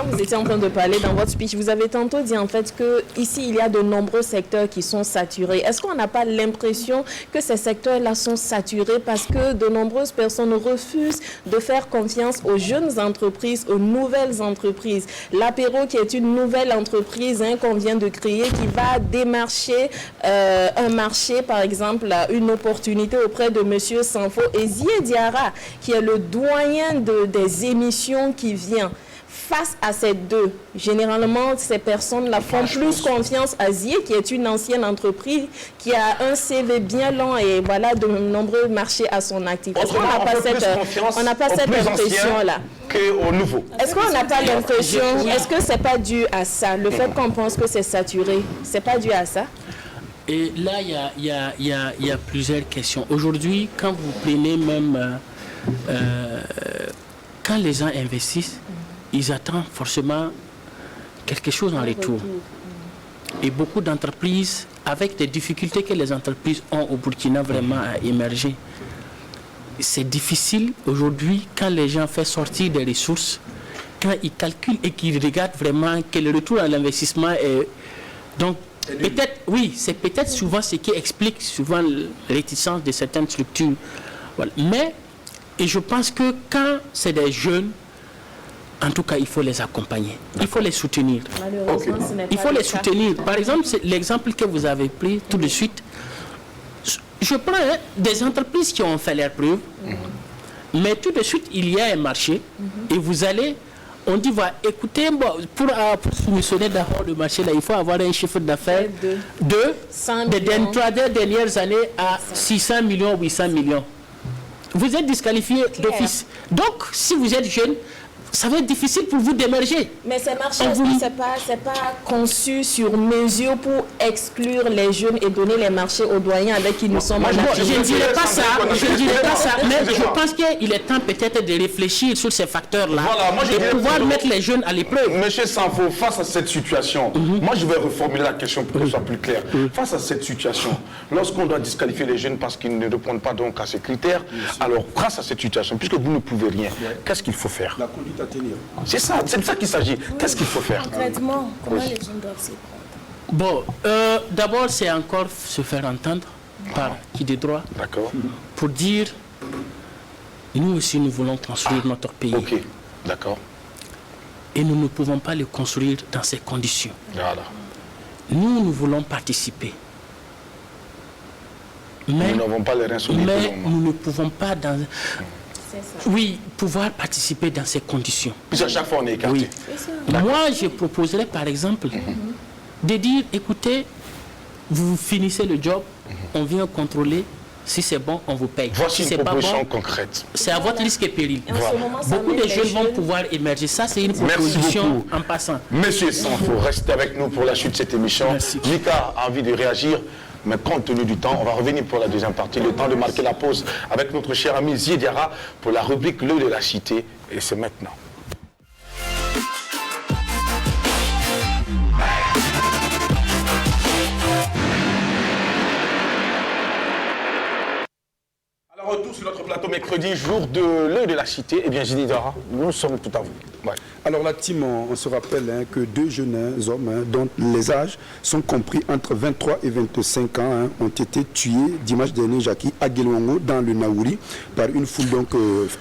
vous étiez en train de parler dans votre speech, vous avez tantôt dit en fait que ici il y a de nombreux secteurs qui sont saturés. Est-ce qu'on n'a pas l'impression que ces secteurs-là sont saturés parce que de nombreuses personnes refusent de faire confiance aux jeunes entreprises, aux nouvelles entreprises? L'Apéro, qui est une nouvelle entreprise qu'on vient de créer, qui va démarcher un marché, par exemple, une opportunité auprès de Monsieur Sanfo et Zié Diarra, qui est le doyen des émissions qui vient. Face à ces deux, généralement, ces personnes-là font plus confiance à Zié, qui est une ancienne entreprise, qui a un CV bien long et voilà de nombreux marchés à son actif. Est-ce qu'on n'a pas cette impression-là? Qu'au nouveau. Est-ce qu'on n'a pas l'impression, est-ce que c'est pas dû à ça? Le fait qu'on pense que c'est saturé, c'est pas dû à ça? et là, il y a plusieurs questions. Aujourd'hui, quand vous prenez même... quand les gens investissent, ils attendent forcément quelque chose en retour. Et beaucoup d'entreprises, avec des difficultés que les entreprises ont au Burkina vraiment à émerger, c'est difficile aujourd'hui quand les gens font sortir des ressources, quand ils calculent et qu'ils regardent vraiment que le retour à l'investissement est... Donc, peut-être, oui, c'est peut-être souvent ce qui explique souvent la réticence de certaines structures. Voilà. Mais Et je pense que quand c'est des jeunes, en tout cas, il faut les accompagner. Il faut les soutenir. Malheureusement, ce n'est Il pas faut le les cas. soutenir. Par exemple, c'est l'exemple que vous avez pris tout de suite. Je prends des entreprises qui ont fait leurs preuves, mais tout de suite, il y a un marché et vous allez, on dit, voilà, écoutez, bon, pour soumissionner d'abord le marché, là, il faut avoir un chiffre d'affaires de 100 des millions. 3 dernières années à 600 millions, 800 millions. Vous êtes disqualifié d'office. Donc, si vous êtes jeune, ça va être difficile pour vous d'émerger. Mais ces marchés, On vous- c'est pas conçu sur mesure pour exclure les jeunes et donner les marchés aux doyens avec qui nous sommes en je- Afrique. Je ne dirais pas ça, je ne dirais pas ça, mais je Excusez-moi. pense qu'il est temps peut-être de réfléchir sur ces facteurs-là Voilà, moi, je et dirais pouvoir plutôt- mettre les jeunes à l'épreuve. Monsieur Sanfo, face à cette situation, moi je vais reformuler la question pour que ce soit plus clair. Face à cette situation, lorsqu'on doit disqualifier les jeunes parce qu'ils ne répondent pas donc à ces critères, alors grâce à cette situation, puisque vous ne pouvez rien, qu'est-ce qu'il faut faire? La conduite à tenir. C'est de ça qu'il s'agit. Qu'est-ce qu'il faut faire? Concrètement, comment les jeunes doivent s'y prendre? Bon, d'abord, c'est encore se faire entendre par qui de droit D'accord. pour dire nous aussi nous voulons construire notre pays Ok. D'accord. et nous ne pouvons pas le construire dans ces conditions. Voilà. Nous voulons participer. Mais, Nous n'avons pas les reins solides. mais pour le moment. nous ne pouvons pas oui, pouvoir participer dans ces conditions. Puis à chaque fois on est écarté. Oui. Moi, je proposerais par exemple de dire, écoutez, vous finissez le job, on vient contrôler, si c'est bon, on vous paye. Voici Si une c'est pas proposition bon, concrète. c'est à votre risque et péril. En ce moment, ça Beaucoup met de les jeunes vont pouvoir émerger. Ça, c'est une Merci proposition beaucoup. en passant. Monsieur Sanfo, restez avec nous pour la suite de cette émission. Merci. Mika a envie de réagir, mais compte tenu du temps, on va revenir pour la deuxième partie. Le temps de marquer la pause avec notre cher ami Ziediara pour la rubrique Le de la Cité. Et c'est maintenant. Alors, retour sur notre plateau mercredi, jour de l'œil de la Cité. Eh bien, Ziediara, nous sommes tout à vous. Ouais. Alors la team, on se rappelle que deux jeunes hommes dont les âges sont compris entre 23 et 25 ans ont été tués dimanche dernier, Jackie, à Guelwango, dans le Naouri, par une foule donc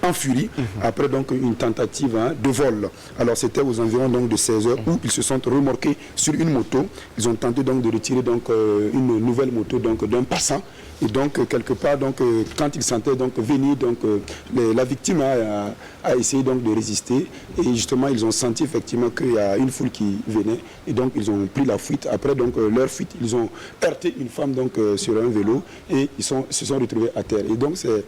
en furie, après donc une tentative de vol. Alors c'était aux environs donc de 16 heures où ils se sont remorqués sur une moto. Ils ont tenté donc de retirer donc une nouvelle moto donc d'un passant. Et donc quelque part donc quand ils sentaient donc venir donc la victime a essayé donc de résister et justement ils ont senti effectivement qu'il y a une foule qui venait et donc ils ont pris la fuite. Après donc leur fuite, ils ont heurté une femme donc sur un vélo et se sont retrouvés à terre. Et donc c'est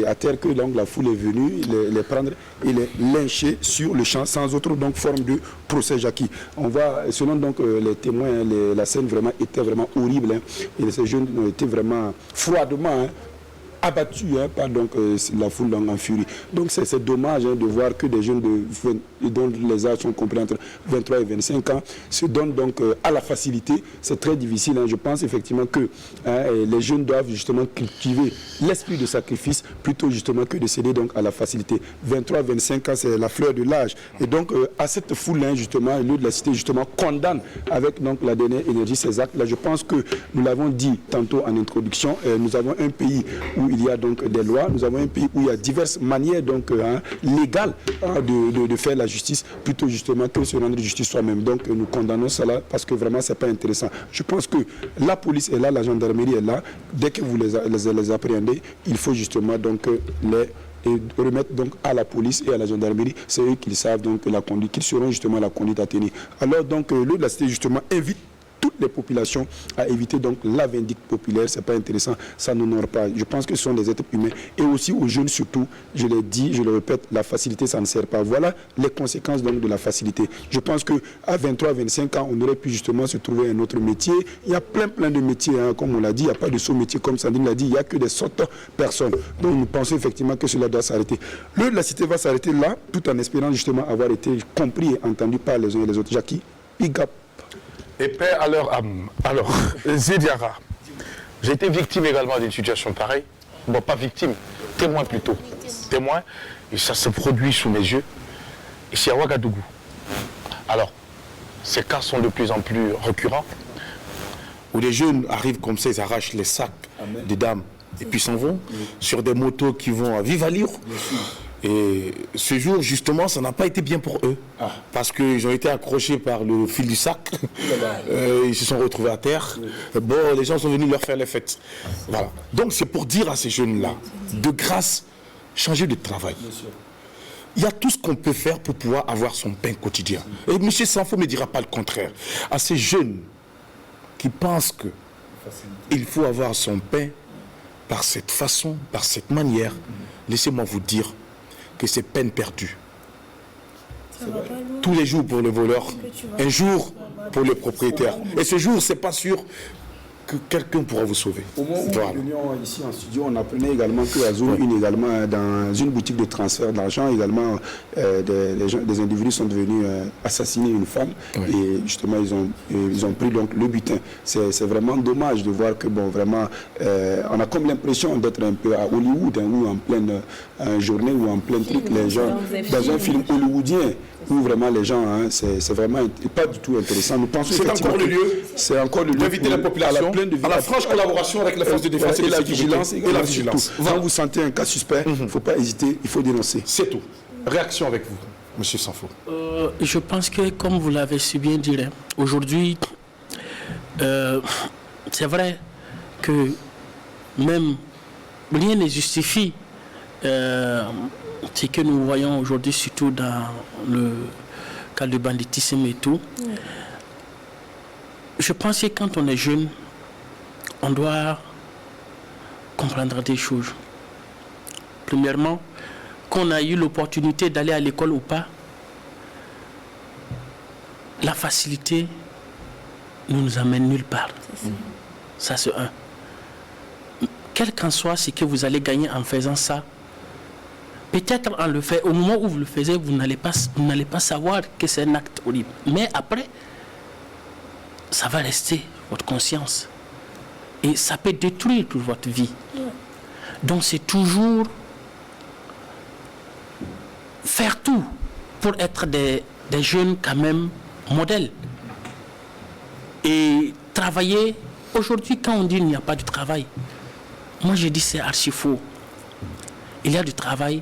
à terre que donc la foule est venue les prendre et les lyncher sur le champ sans autre donc forme de procès, Jackie. On voit selon donc les témoins, la scène vraiment était vraiment horrible et ces jeunes ont été vraiment froidement abattus par donc, la foule en furie. Donc c'est dommage de voir que des jeunes dont les âges sont compris entre 23 et 25 ans se donnent donc à la facilité. C'est très difficile. Je pense effectivement que les jeunes doivent justement cultiver l'esprit de sacrifice plutôt justement que de céder donc à la facilité. 23-25 ans, c'est la fleur de l'âge. Et donc à cette foule justement, le de la cité justement condamne avec donc la dernière énergie ces actes-là. Je pense que nous l'avons dit tantôt en introduction, nous avons un pays où il y a donc des lois, nous avons un pays où il y a diverses manières donc légales de faire la justice, plutôt justement que se rendre justice soi-même. Donc nous condamnons cela parce que vraiment c'est pas intéressant. Je pense que la police est là, la gendarmerie est là. Dès que vous les appréhendez, il faut justement donc les remettre donc à la police et à la gendarmerie. C'est eux qui savent donc la conduite, qu'ils seront justement la conduite à tenir. Alors donc le de la cité justement invite toutes les populations à éviter donc la vindicte populaire. C'est pas intéressant, ça n'honore pas. Je pense que ce sont des êtres humains et aussi aux jeunes surtout. Je l'ai dit, je le répète, la facilité ça ne sert pas. Voilà les conséquences donc de la facilité. Je pense que à 23-25 ans, on aurait pu justement se trouver un autre métier. Il y a plein de métiers, comme on l'a dit. Il n'y a pas de sot métier comme Sandrine l'a dit. Il n'y a que des sortes personnes. Donc nous pensons effectivement que cela doit s'arrêter. La cité va s'arrêter là, tout en espérant justement avoir été compris et entendu par les uns et les autres. Jackie, big up. Et paix à leur âme. Alors, Ziediara, j'ai été victime également d'une situation pareille. Bon, pas victime, témoin plutôt. Témoin, et ça se produit sous mes yeux, ici à Ouagadougou. Alors, ces cas sont de plus en plus récurrents, où les jeunes arrivent comme ça, ils arrachent les sacs des dames et puis s'en vont, sur des motos qui vont à vive allure. Et ce jour, justement, ça n'a pas été bien pour eux. Parce qu'ils ont été accrochés par le fil du sac. Ils se sont retrouvés à terre. Bon, les gens sont venus leur faire les fêtes. Voilà. Donc, c'est pour dire à ces jeunes-là, de grâce, changer de travail. Il y a tout ce qu'on peut faire pour pouvoir avoir son pain quotidien. Et M. Sanfo ne me dira pas le contraire. À ces jeunes qui pensent qu'il faut avoir son pain par cette façon, par cette manière, laissez-moi vous dire que c'est peine perdue. Tous les jours pour le voleur, un jour pour le propriétaire. Et ce jour, c'est pas sûr que quelqu'un pourra vous sauver. Au moment où nous venions ici en studio, on apprenait également que à Zone 1, également, dans une boutique de transfert d'argent, également, des individus sont devenus assassiner une femme. Et justement, ils ont pris donc le butin. C'est vraiment dommage de voir que, bon, vraiment, on a comme l'impression d'être un peu à Hollywood, hein, ou en pleine journée, ou en plein truc, les gens, dans un film hollywoodien, où vraiment les gens, hein, c'est vraiment pas du tout intéressant. Nous pensons c'est encore le lieu. C'est encore le lieu d'inviter la population à la franche collaboration avec les forces de défense et la vigilance. Et la vigilance. Quand vous sentez un cas suspect, il ne faut pas hésiter, il faut dénoncer. C'est tout. Réaction avec vous, Monsieur Sanfo. Je pense que, comme vous l'avez si bien dit, hein, aujourd'hui, c'est vrai que même rien ne justifie ce que nous voyons aujourd'hui, surtout dans le cas du banditisme et tout. Je pense que quand on est jeune, on doit comprendre des choses. Premièrement, qu'on a eu l'opportunité d'aller à l'école ou pas, la facilité ne nous amène nulle part. Ça, c'est un. Quel qu'en soit ce que vous allez gagner en faisant ça, peut-être en le fait, au moment où vous le faisiez, vous n'allez pas savoir que c'est un acte horrible. Mais après, ça va rester votre conscience. Et ça peut détruire toute votre vie. Donc c'est toujours faire tout pour être des jeunes quand même modèles. Et travailler. Aujourd'hui, quand on dit qu'il n'y a pas de travail, moi je dis c'est archi faux. Il y a du travail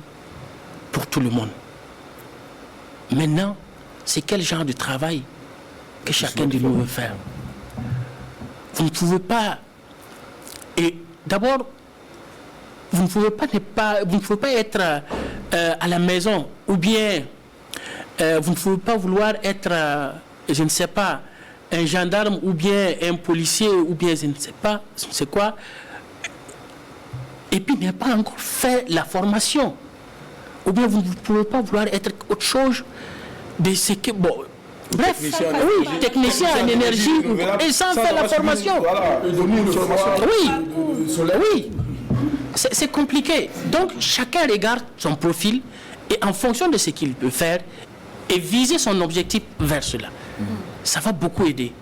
pour tout le monde. Maintenant, c'est quel genre de travail que chacun de nous veut faire. Vous ne pouvez pas. Et d'abord, vous ne pouvez pas être à la maison, ou bien vous ne pouvez pas vouloir être, je ne sais pas, un gendarme, ou bien un policier, ou bien je ne sais pas, c'est quoi. Et puis n'a pas encore fait la formation. Ou bien vous ne pouvez pas vouloir être autre chose de ce que... Bon, bref, technicien en énergie, et sans faire la formation. Oui, c'est compliqué. Donc chacun regarde son profil et en fonction de ce qu'il peut faire et viser son objectif vers cela. Ça va beaucoup aider.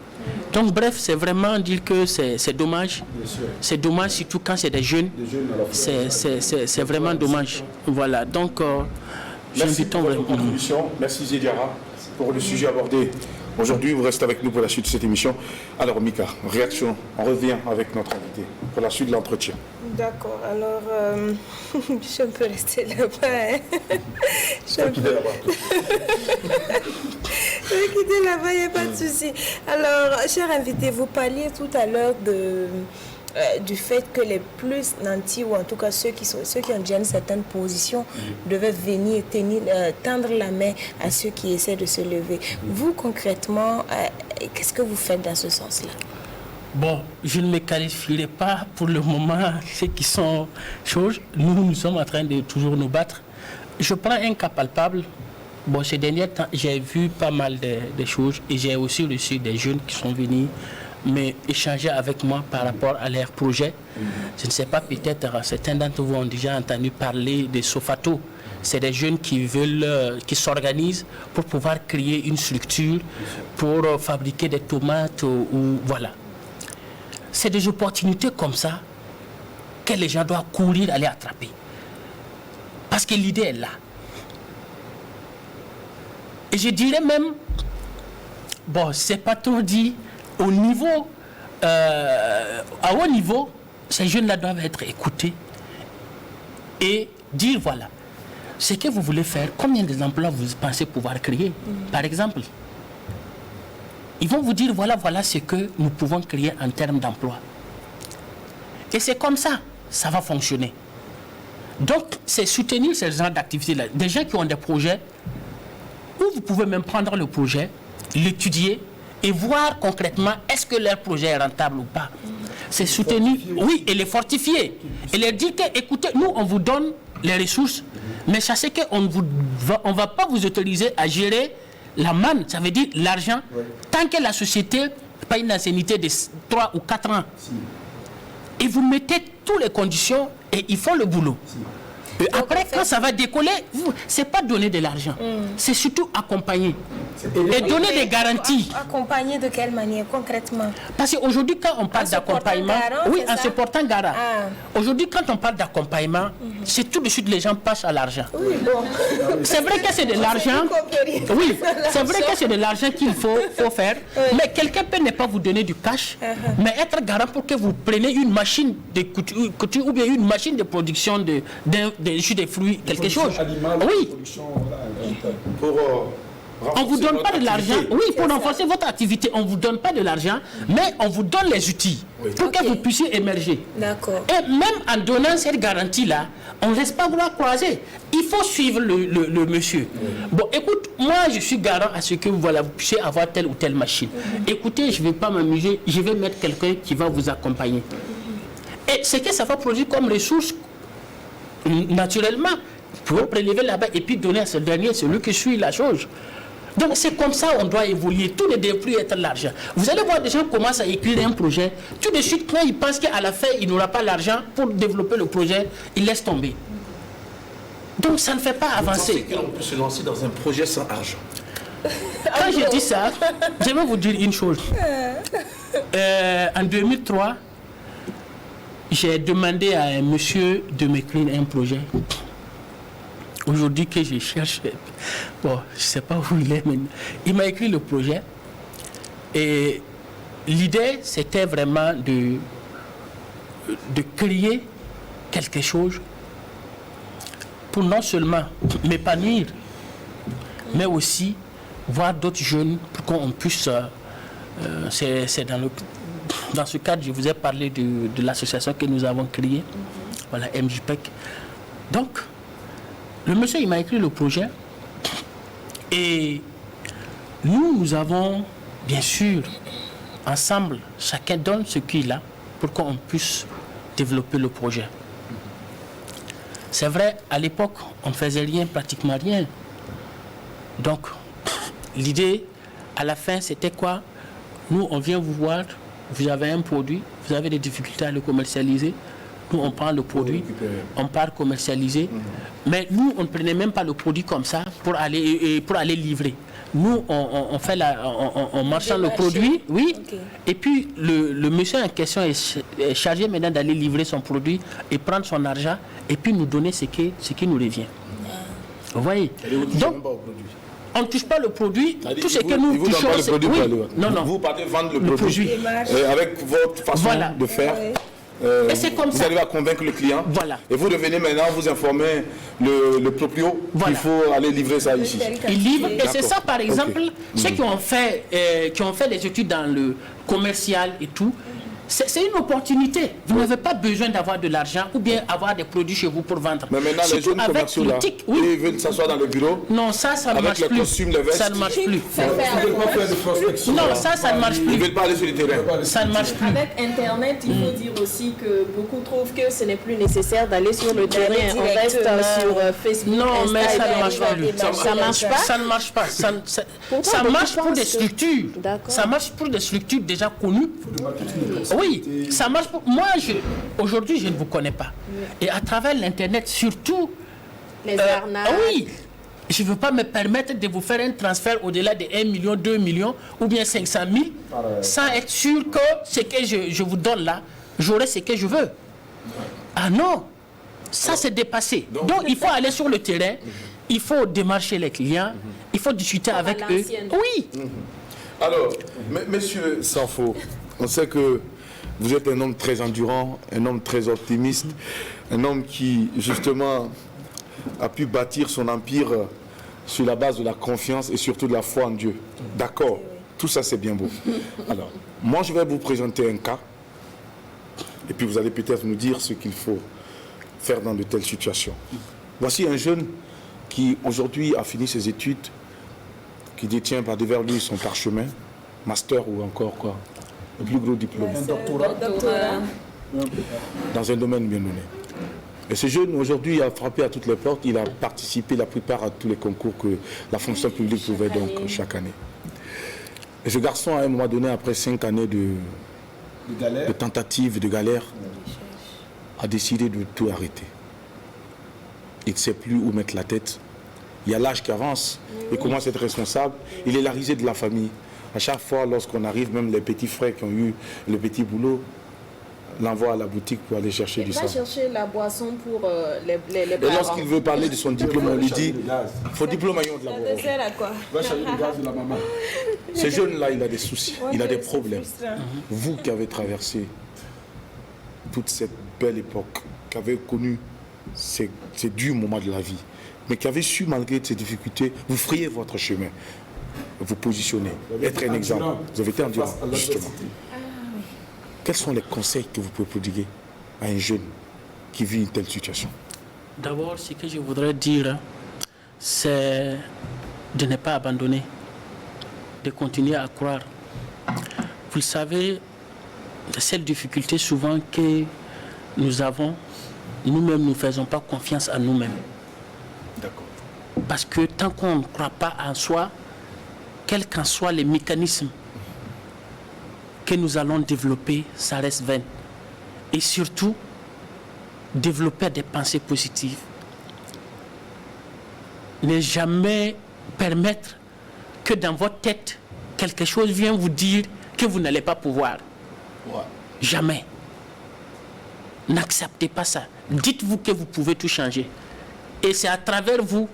Donc bref, c'est vraiment dire que c'est dommage. C'est dommage surtout quand c'est des jeunes. C'est vraiment dommage. Voilà, donc merci pour votre contribution. Merci Zédiara pour le sujet abordé. Aujourd'hui, vous restez avec nous pour la suite de cette émission. Alors Mika, réaction, on revient avec notre invité pour la suite de l'entretien. D'accord, alors je peux rester là-bas. Hein. Je peux quitter là-bas. Je vais quitter là-bas, il n'y a pas de souci. Alors, cher invité, vous parliez tout à l'heure du fait que les plus nantis, ou en tout cas ceux qui ont déjà une certaine position, devaient venir tendre la main à ceux qui essaient de se lever. Vous, concrètement, qu'est-ce que vous faites dans ce sens-là? Bon, je ne me qualifierai pas pour le moment ceux qui sont choses. Nous sommes en train de toujours nous battre. Je prends un cas palpable. Bon, ces derniers temps, j'ai vu pas mal de choses et j'ai aussi reçu des jeunes qui sont venus mais échanger avec moi par rapport à leurs projets. Je ne sais pas, peut-être certains d'entre vous ont déjà entendu parler de Sofato. C'est des jeunes qui s'organisent pour pouvoir créer une structure pour fabriquer des tomates ou voilà. C'est des opportunités comme ça que les gens doivent courir, aller attraper. Parce que l'idée est là. Et je dirais même, bon, c'est pas trop dit, à haut niveau, ces jeunes-là doivent être écoutés et dire voilà, ce que vous voulez faire, combien d'emplois vous pensez pouvoir créer, par exemple. Ils vont vous dire voilà ce que nous pouvons créer en termes d'emploi. Et c'est comme ça, ça va fonctionner. Donc, c'est soutenir ces genres d'activités-là. Des gens qui ont des projets, où vous pouvez même prendre le projet, l'étudier et voir concrètement est-ce que leur projet est rentable ou pas. C'est soutenir, oui, et les fortifier. Et leur dire que, écoutez, nous, on vous donne les ressources, mais sachez qu'on ne va pas vous autoriser à gérer la manne, ça veut dire l'argent, tant que la société n'a pas une ancienneté de 3 ou 4 ans. Et vous mettez toutes les conditions et ils font le boulot. Et après, quand ça va décoller, ce n'est pas donner de l'argent, c'est surtout accompagner. Et donner des garanties. Accompagner de quelle manière, concrètement? Parce qu'aujourd'hui, quand on parle d'accompagnement, oui, en se portant garant. Aujourd'hui, quand on parle d'accompagnement, c'est tout de suite les gens passent à l'argent. Oui, bon. C'est vrai que c'est de l'argent. Oui, c'est vrai que c'est de l'argent qu'il faut faire. Mais quelqu'un peut ne pas vous donner du cash, mais être garant pour que vous preniez une machine de couture ou bien une machine de production de jus de fruits, quelque chose. Oui. On ne vous donne pas de l'argent, oui, pour renforcer votre activité, on ne vous donne pas de l'argent, mais on vous donne les outils pour que vous puissiez émerger. D'accord. Et même en donnant cette garantie-là, on ne laisse pas vouloir croiser. Il faut suivre le monsieur. Bon, écoute, moi je suis garant à ce que vous puissiez avoir telle ou telle machine. Écoutez, je ne vais pas m'amuser, je vais mettre quelqu'un qui va vous accompagner. Et ce que ça va produire comme ressource, naturellement, vous pouvez prélever là-bas et puis donner à ce dernier, celui qui suit la chose. Donc c'est comme ça qu'on doit évoluer. Tout ne doit plus être l'argent. Vous allez voir des gens commencent à écrire un projet. Tout de suite, quand ils pensent qu'à la fin, il n'aura pas l'argent pour développer le projet, ils laissent tomber. Donc ça ne fait pas avancer. Vous pensez qu'on peut se lancer dans un projet sans argent? Quand je dis ça, je vais vous dire une chose. En 2003, j'ai demandé à un monsieur de m'écrire un projet. Aujourd'hui que je cherche, bon, je ne sais pas où il est maintenant. Il m'a écrit le projet et l'idée c'était vraiment de créer quelque chose pour non seulement m'épanouir, mais aussi voir d'autres jeunes pour qu'on puisse, c'est dans ce cadre, je vous ai parlé de l'association que nous avons créée, voilà, MJPEC. Donc, le monsieur, il m'a écrit le projet et nous avons, bien sûr, ensemble, chacun donne ce qu'il a pour qu'on puisse développer le projet. C'est vrai, à l'époque, on ne faisait rien, pratiquement rien. Donc, l'idée, à la fin, c'était quoi? Nous, on vient vous voir, vous avez un produit, vous avez des difficultés à le commercialiser. Nous, on prend le produit, on part commercialiser. Mais nous, on ne prenait même pas le produit comme ça pour aller livrer. Nous, on fait on marchand le produit, oui. Okay. Et puis, le monsieur en question est chargé maintenant d'aller livrer son produit et prendre son argent et puis nous donner ce qui nous revient. Vous voyez? Donc, on ne touche pas le produit. Tout ce que nous touchons, c'est... Oui. Non. Vous partez vendre le produit avec votre façon de faire. Et c'est comme vous ça. arrivez à convaincre le client. Voilà. Et vous devenez maintenant, vous informez le proprio qu'il faut aller livrer ça ici. Il livre. Et c'est ça, par exemple, ceux qui ont fait des études dans le commercial et tout. C'est une opportunité. Vous n'avez pas besoin d'avoir de l'argent ou bien avoir des produits chez vous pour vendre. Mais maintenant, les jeunes commerciaux là, ils veulent s'asseoir dans le bureau. Non, ça ne marche plus. Costumes, les vestes. Ça ne marche plus. Non, ça ne marche plus. Ils ne veulent pas aller sur le terrain. Ça ne marche plus. Avec Internet, il faut dire aussi que beaucoup trouvent que ce n'est plus nécessaire d'aller sur le terrain. On reste sur Facebook. Non, mais ça ne marche pas. Ça ne marche pas. Ça ne marche pas. Ça marche pour des structures. Ça marche pour des structures déjà connues. Oui, ça marche pour... Moi, aujourd'hui, je ne vous connais pas. Et à travers l'Internet, surtout... Les arnaques. Oui, je ne veux pas me permettre de vous faire un transfert au-delà de 1 million, 2 millions ou bien 500 000 sans être sûr que ce que je vous donne là, j'aurai ce que je veux. Ah non, ça c'est dépassé. Donc il faut aller sur le terrain, il faut démarcher les clients, il faut discuter avec eux. Oui. Alors, monsieur Sanfo, on sait que Vous êtes un homme très endurant, un homme très optimiste, un homme qui, justement, a pu bâtir son empire sur la base de la confiance et surtout de la foi en Dieu. D'accord, tout ça c'est bien beau. Alors, moi je vais vous présenter un cas, et puis vous allez peut-être nous dire ce qu'il faut faire dans de telles situations. Voici un jeune qui aujourd'hui a fini ses études, qui détient par devers lui son parchemin, master ou encore quoi, le plus gros diplôme. Un doctorat. Dans un domaine bien donné. Et ce jeune aujourd'hui a frappé à toutes les portes, il a participé la plupart à tous les concours que la fonction publique pouvait donc chaque année. Et ce garçon à un moment donné, après 5 années de tentatives, de galères, a décidé de tout arrêter. Il ne sait plus où mettre la tête. Il y a l'âge qui avance, il commence à être responsable, il est la risée de la famille. À chaque fois, lorsqu'on arrive, même les petits frères qui ont eu le petit boulot, l'envoie à la boutique pour aller chercher du sang. Va chercher la boisson pour les Et parents. lorsqu'il veut parler de son diplôme, on lui dit il faut diplôme à Yon de la Boro. C'est là quoi. Va chercher le gaz de la maman. Ce jeune-là, il a des soucis, il a des problèmes. Vous qui avez traversé toute cette belle époque, qui avez connu ces durs moments de la vie, mais qui avez su, malgré ces difficultés, vous frayer votre chemin, vous positionner, être un exemple. Vous avez été endurant, justement. Quels sont les conseils que vous pouvez prodiguer à un jeune qui vit une telle situation? D'abord, ce que je voudrais dire, c'est de ne pas abandonner, de continuer à croire. Vous le savez, cette difficulté souvent que nous avons, nous-mêmes ne faisons pas confiance à nous-mêmes. D'accord. Parce que tant qu'on ne croit pas en soi, quels qu'en soient les mécanismes que nous allons développer, ça reste vain. Et surtout, développer des pensées positives. Ne jamais permettre que dans votre tête, quelque chose vienne vous dire que vous n'allez pas pouvoir. Ouais. Jamais. N'acceptez pas ça. Dites-vous que vous pouvez tout changer. Et c'est à travers vous,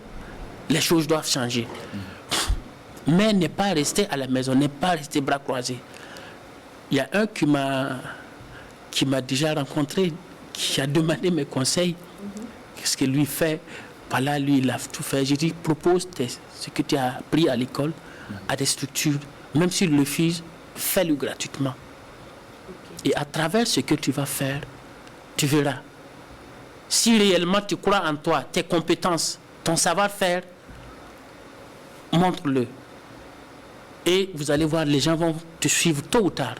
les choses doivent changer. Mais ne pas rester à la maison, ne pas rester bras croisés. Il y a un qui m'a déjà rencontré, qui a demandé mes conseils. Qu'est-ce que lui fait? Voilà, lui, il a tout fait. J'ai dit, propose ce que tu as appris à l'école à des structures. Même s'il refuse, fais-le gratuitement. Et à travers ce que tu vas faire, tu verras. Si réellement tu crois en toi, tes compétences, ton savoir-faire, montre-le. Et vous allez voir, les gens vont te suivre tôt ou tard.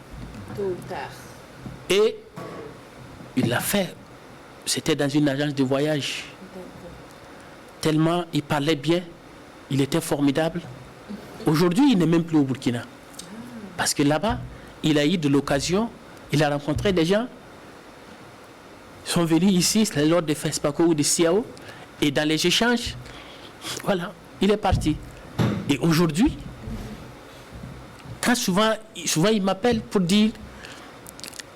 Tôt ou tard. Et il l'a fait. C'était dans une agence de voyage. Tellement il parlait bien, il était formidable. Aujourd'hui, il n'est même plus au Burkina. Parce que là-bas, il a eu de l'occasion, il a rencontré des gens. Ils sont venus ici, c'est lors de FESPACO ou de CIAO. Et dans les échanges, voilà, il est parti. Et aujourd'hui, quand souvent il m'appelle pour dire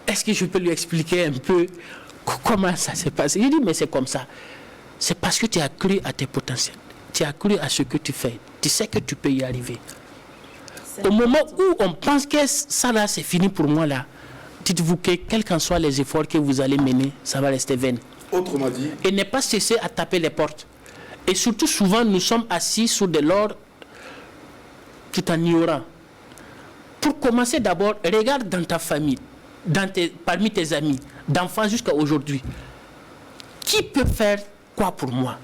est-ce que je peux lui expliquer un peu comment ça s'est passé. Il dit mais c'est comme ça. C'est parce que tu as cru à tes potentiels. Tu as cru à ce que tu fais. Tu sais que tu peux y arriver. Au moment où on pense que ça là c'est fini pour moi là, dites-vous que quels qu'en soient les efforts que vous allez mener, ça va rester vain. Autrement dit, Et ne pas cesser à taper les portes. Et surtout souvent nous sommes assis sur de l'or tout en ignorant. Pour commencer d'abord, regarde dans ta famille, parmi tes amis, d'enfants jusqu'à aujourd'hui. Qui peut faire quoi pour moi?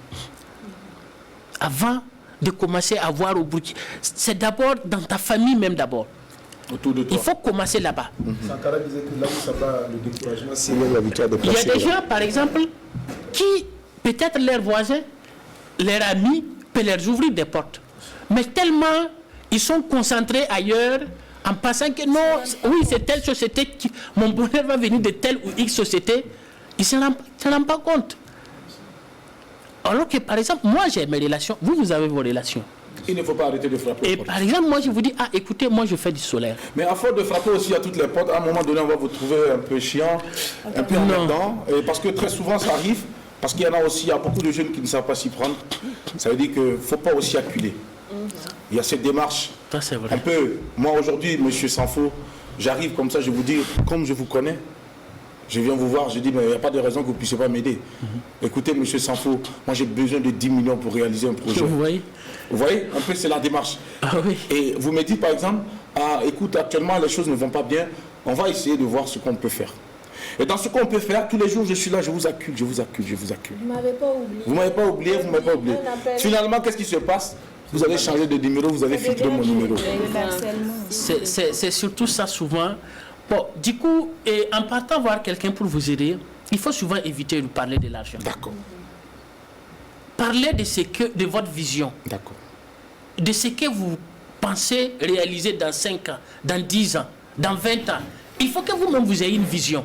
Avant de commencer à voir au Burkina, c'est d'abord dans ta famille même d'abord. autour de toi. Il faut commencer là-bas. Sankara disait que là où ça va, le découragement, c'est la victoire de Il y a passer. des gens, par exemple, qui, peut-être leurs voisins, leurs amis, peuvent leur ouvrir des portes. Mais tellement, ils sont concentrés ailleurs, en pensant que non, oui, c'est telle société, mon bonheur va venir de telle ou X société. Ils ne se rendent pas compte. Alors que, par exemple, moi, j'ai mes relations, vous avez vos relations. Il ne faut pas arrêter de frapper. Et par exemple, moi, je vous dis, ah, écoutez, moi, je fais du solaire. Mais à force de frapper aussi à toutes les portes, à un moment donné, on va vous trouver un peu chiant, un peu emmerdant. Et parce que très souvent, ça arrive. Parce qu'il y en a aussi, il y a beaucoup de jeunes qui ne savent pas s'y prendre. Ça veut dire qu'il ne faut pas aussi acculer. Il y a cette démarche. Ça, c'est vrai. Un peu, moi aujourd'hui, monsieur Sanfo, j'arrive comme ça, je vous dis, comme je vous connais, je viens vous voir, je dis, mais il n'y a pas de raison que vous ne puissiez pas m'aider. Écoutez, monsieur Sanfo, moi j'ai besoin de 10 millions pour réaliser un projet. Vous voyez? Vous voyez, un peu c'est la démarche. Ah oui. Et vous me dites par exemple, ah écoute, actuellement les choses ne vont pas bien, on va essayer de voir ce qu'on peut faire. Et dans ce qu'on peut faire, tous les jours je suis là, je vous accule, je vous accule, je vous accule. Vous m'avez pas oublié. Vous ne m'avez pas oublié, vous ne m'avez pas oublié. Finalement, qu'est-ce qui se passe? Vous avez changé de numéro, vous avez filtré mon numéro. C'est surtout ça souvent. Bon, du coup, et en partant voir quelqu'un pour vous aider, il faut souvent éviter de parler de l'argent. D'accord. Parlez de votre vision, D'accord. de ce que vous pensez réaliser dans 5 ans, dans 10 ans, dans 20 ans. Il faut que vous-même vous ayez une vision.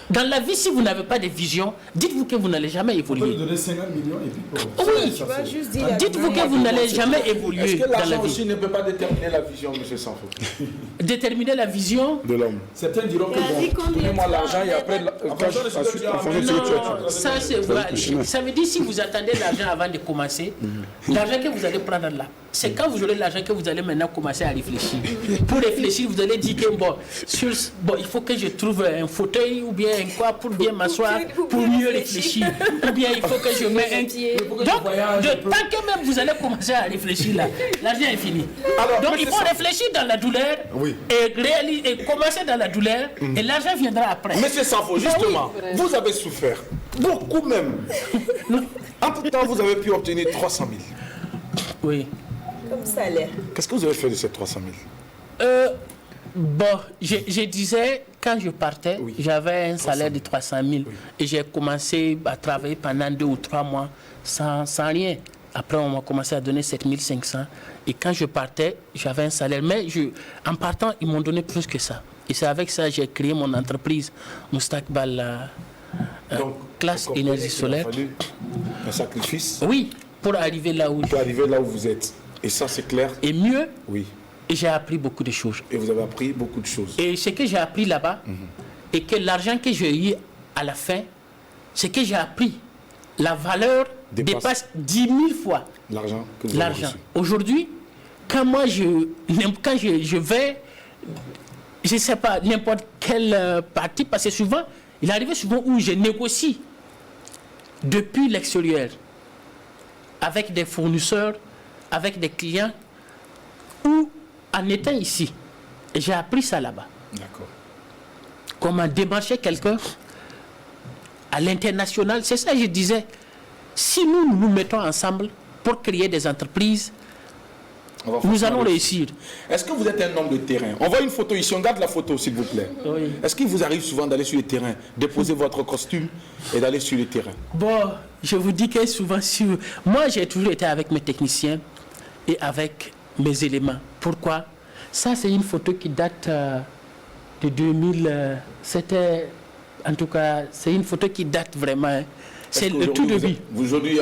Dans la vie, si vous n'avez pas de vision, dites-vous que vous n'allez jamais évoluer. On peut lui donner 50 millions et puis... Oui, dites-vous que vous n'allez jamais Est-ce évoluer que dans la l'argent vie. aussi ne peut pas déterminer la vision, monsieur Sanfo? Déterminer la vision. De l'homme. Certains diront que Il a dit bon, combien donnez-moi de l'argent et temps après, ensuite, en fonction de ce que tu as. Non, ça c'est voilà. Ça veut dire si vous attendez l'argent avant de commencer, l'argent que vous allez prendre là, c'est quand vous aurez l'argent que vous allez maintenant commencer à réfléchir. Pour réfléchir, vous allez dire que bon, il faut que je trouve un fauteuil ou bien un quoi pour bien m'asseoir, pour mieux réfléchir. Ou bien il faut que je mette un pied. Donc, tant que même vous allez commencer à réfléchir là, l'argent est fini. Alors, donc il faut réfléchir dans la douleur et commencer dans la douleur et l'argent viendra après. Monsieur Sanfo, justement, vous avez souffert. Beaucoup même. Entre-temps, vous avez pu obtenir 300 000. Oui. Comme salaire. Qu'est-ce que vous avez fait de ces 300 000? Bon, je disais, quand je partais, j'avais un salaire de 300 000 et j'ai commencé à travailler pendant 2 ou 3 mois sans rien. Après, on m'a commencé à donner 7 500 et quand je partais, j'avais un salaire. Mais en partant, ils m'ont donné plus que ça. Et c'est avec ça que j'ai créé mon entreprise, Moustakbal Classe Énergie Solaire. Il a fallu un sacrifice Oui, pour arriver là où vous êtes. Et ça, c'est clair? Et mieux, Oui. et j'ai appris beaucoup de choses. Et vous avez appris beaucoup de choses. Et ce que j'ai appris là-bas, et que l'argent que j'ai eu à la fin, c'est que j'ai appris, la valeur dépasse 10 000 fois L'argent que vous avez reçu. Aujourd'hui, quand moi je vais, je ne sais pas, n'importe quelle partie, parce que souvent, il arrive souvent où je négocie depuis l'extérieur avec des fournisseurs, avec des clients, ou en étant ici. Et j'ai appris ça là-bas. D'accord. Comment démarcher quelqu'un à l'international. C'est ça que je disais. Si nous nous mettons ensemble pour créer des entreprises, nous allons réussir. Est-ce que vous êtes un homme de terrain? On voit une photo ici, on garde la photo s'il vous plaît. Oui. Est-ce qu'il vous arrive souvent d'aller sur le terrain, déposer votre costume et d'aller sur le terrain? Bon, je vous dis que souvent, moi j'ai toujours été avec mes techniciens et avec mes éléments. Pourquoi? Ça c'est une photo qui date de 2000. C'était, en tout cas, c'est une photo qui date vraiment. Hein. C'est le tout début. Aujourd'hui,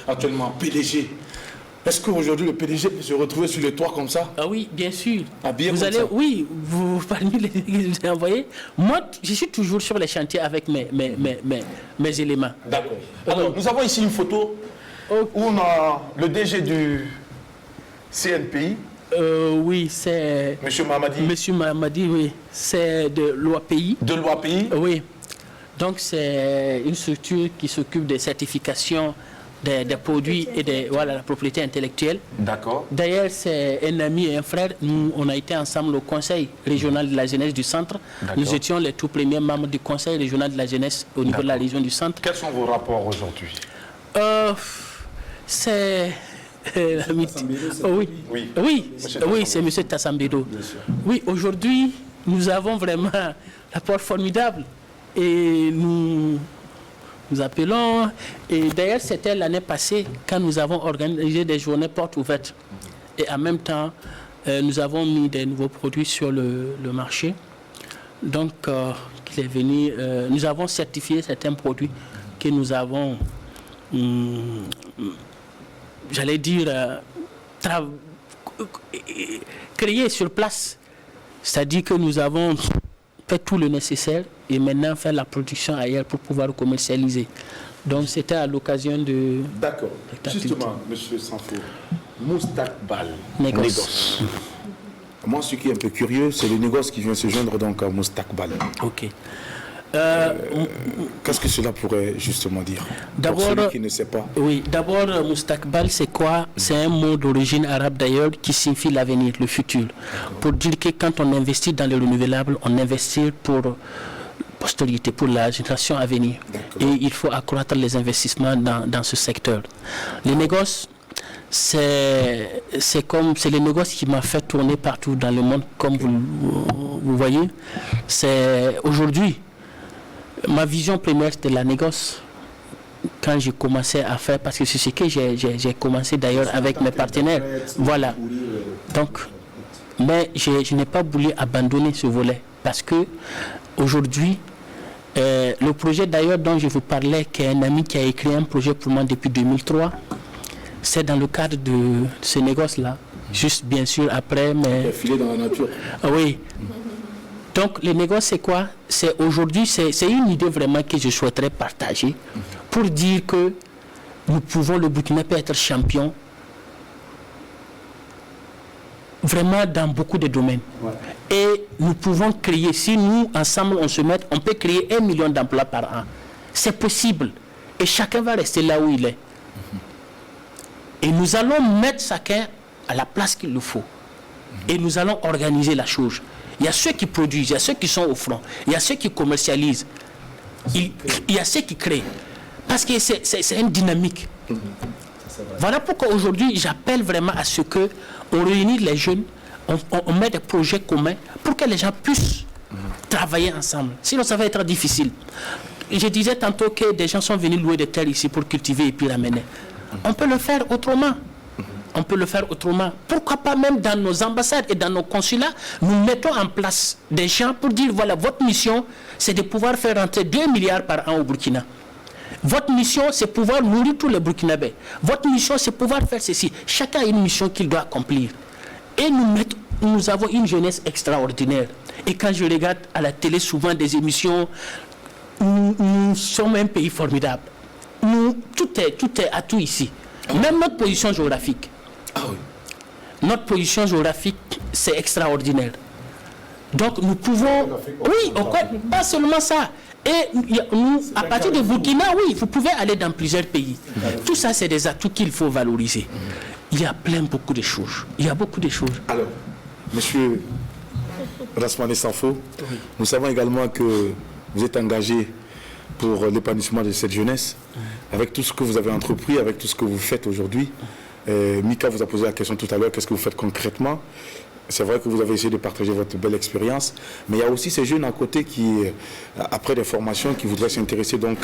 actuellement, PDG. Est-ce qu'aujourd'hui le PDG peut se retrouver sur le toit comme ça? Ah oui, bien sûr. Habillé vous comme allez, ça? oui, vous parmi les que je vous ai envoyés. Moi, je suis toujours sur les chantiers avec mes éléments. D'accord. Alors, nous avons ici une photo où on a le DG du CNPI. Oui, c'est... Monsieur Mamadi. Monsieur Mamadi, oui. C'est de l'OAPI. De l'OAPI. Oui. Donc, c'est une structure qui s'occupe des certifications des produits et de la propriété intellectuelle. D'accord. D'ailleurs, c'est un ami et un frère. Nous, on a été ensemble au Conseil régional de la jeunesse du centre. Nous étions les tout premiers membres du Conseil régional de la jeunesse au niveau de la région du centre. Quels sont vos rapports aujourd'hui? C'est... oui, c'est M. Tassambedo. Oui, aujourd'hui, nous avons vraiment un rapport formidable. Et nous appelons, et d'ailleurs c'était l'année passée quand nous avons organisé des journées portes ouvertes. Et en même temps, nous avons mis des nouveaux produits sur le marché. Donc, il est venu, nous avons certifié certains produits que nous avons, j'allais dire, créés sur place. C'est-à-dire que nous avons fait tout le nécessaire et maintenant faire la production ailleurs pour pouvoir commercialiser. Donc c'était à l'occasion de... D'accord. Justement, M. Sanfo, Moustakbal Négoce. Moi, ce qui est un peu curieux, c'est le négoce qui vient se joindre donc à Moustakbal. Ok. Qu'est-ce que cela pourrait justement dire D'abord, pour celui qui ne sait pas. Oui, d'abord, Moustakbal, c'est quoi? C'est un mot d'origine arabe d'ailleurs qui signifie l'avenir, le futur. Pour dire que quand on investit dans les renouvelables, on investit pour postérité, pour la génération à venir. Et il faut accroître les investissements dans ce secteur. Les négoces, c'est le négoce qui m'a fait tourner partout dans le monde, comme vous voyez. C'est aujourd'hui, ma vision première, c'était la négoce. Quand j'ai commencé à faire, parce que c'est ce que j'ai commencé d'ailleurs avec mes partenaires. Voilà. Donc, mais je n'ai pas voulu abandonner ce volet, parce que aujourd'hui, le projet d'ailleurs dont je vous parlais, qui est un ami qui a écrit un projet pour moi depuis 2003, c'est dans le cadre de ce négoce-là. Juste bien sûr après, mais... Filer dans la nature. Oui. Donc le négoce c'est quoi? C'est aujourd'hui, c'est une idée vraiment que je souhaiterais partager pour dire que nous pouvons, le Burkina peut être champion vraiment dans beaucoup de domaines. Ouais. Et nous pouvons créer, si nous ensemble on se met, on peut créer 1 million d'emplois par an. C'est possible. Et chacun va rester là où il est. Et nous allons mettre chacun à la place qu'il le faut. Et nous allons organiser la chose. Il y a ceux qui produisent, il y a ceux qui sont au front, il y a ceux qui commercialisent, il y a ceux qui créent. Parce que c'est une dynamique. Voilà pourquoi aujourd'hui j'appelle vraiment à ce que on réunit les jeunes, on met des projets communs pour que les gens puissent travailler ensemble. Sinon ça va être difficile. Je disais tantôt que des gens sont venus louer des terres ici pour cultiver et puis ramener. On peut le faire autrement. On peut le faire autrement. Pourquoi pas même dans nos ambassades et dans nos consulats, nous mettons en place des gens pour dire, voilà, votre mission, c'est de pouvoir faire rentrer 2 milliards par an au Burkina. Votre mission, c'est pouvoir nourrir tous les Burkinabés. Votre mission, c'est pouvoir faire ceci. Chacun a une mission qu'il doit accomplir. Et nous avons une jeunesse extraordinaire. Et quand je regarde à la télé souvent des émissions, nous sommes un pays formidable. Tout est à tout ici. Même notre position géographique. Ah oui. Notre position géographique, c'est extraordinaire. Donc nous pouvons... Oui, pas seulement ça. Et nous, à partir de Burkina, oui, vous pouvez aller dans plusieurs pays. Tout ça, c'est des atouts qu'il faut valoriser. Il y a beaucoup de choses. Il y a beaucoup de choses. Alors, monsieur Rasmane Sanfo, nous savons également que vous êtes engagé pour l'épanouissement de cette jeunesse, avec tout ce que vous avez entrepris, avec tout ce que vous faites aujourd'hui. Mika vous a posé la question tout à l'heure, qu'est-ce que vous faites concrètement? C'est vrai que vous avez essayé de partager votre belle expérience, mais il y a aussi ces jeunes à côté qui, après des formations, qui voudraient s'intéresser donc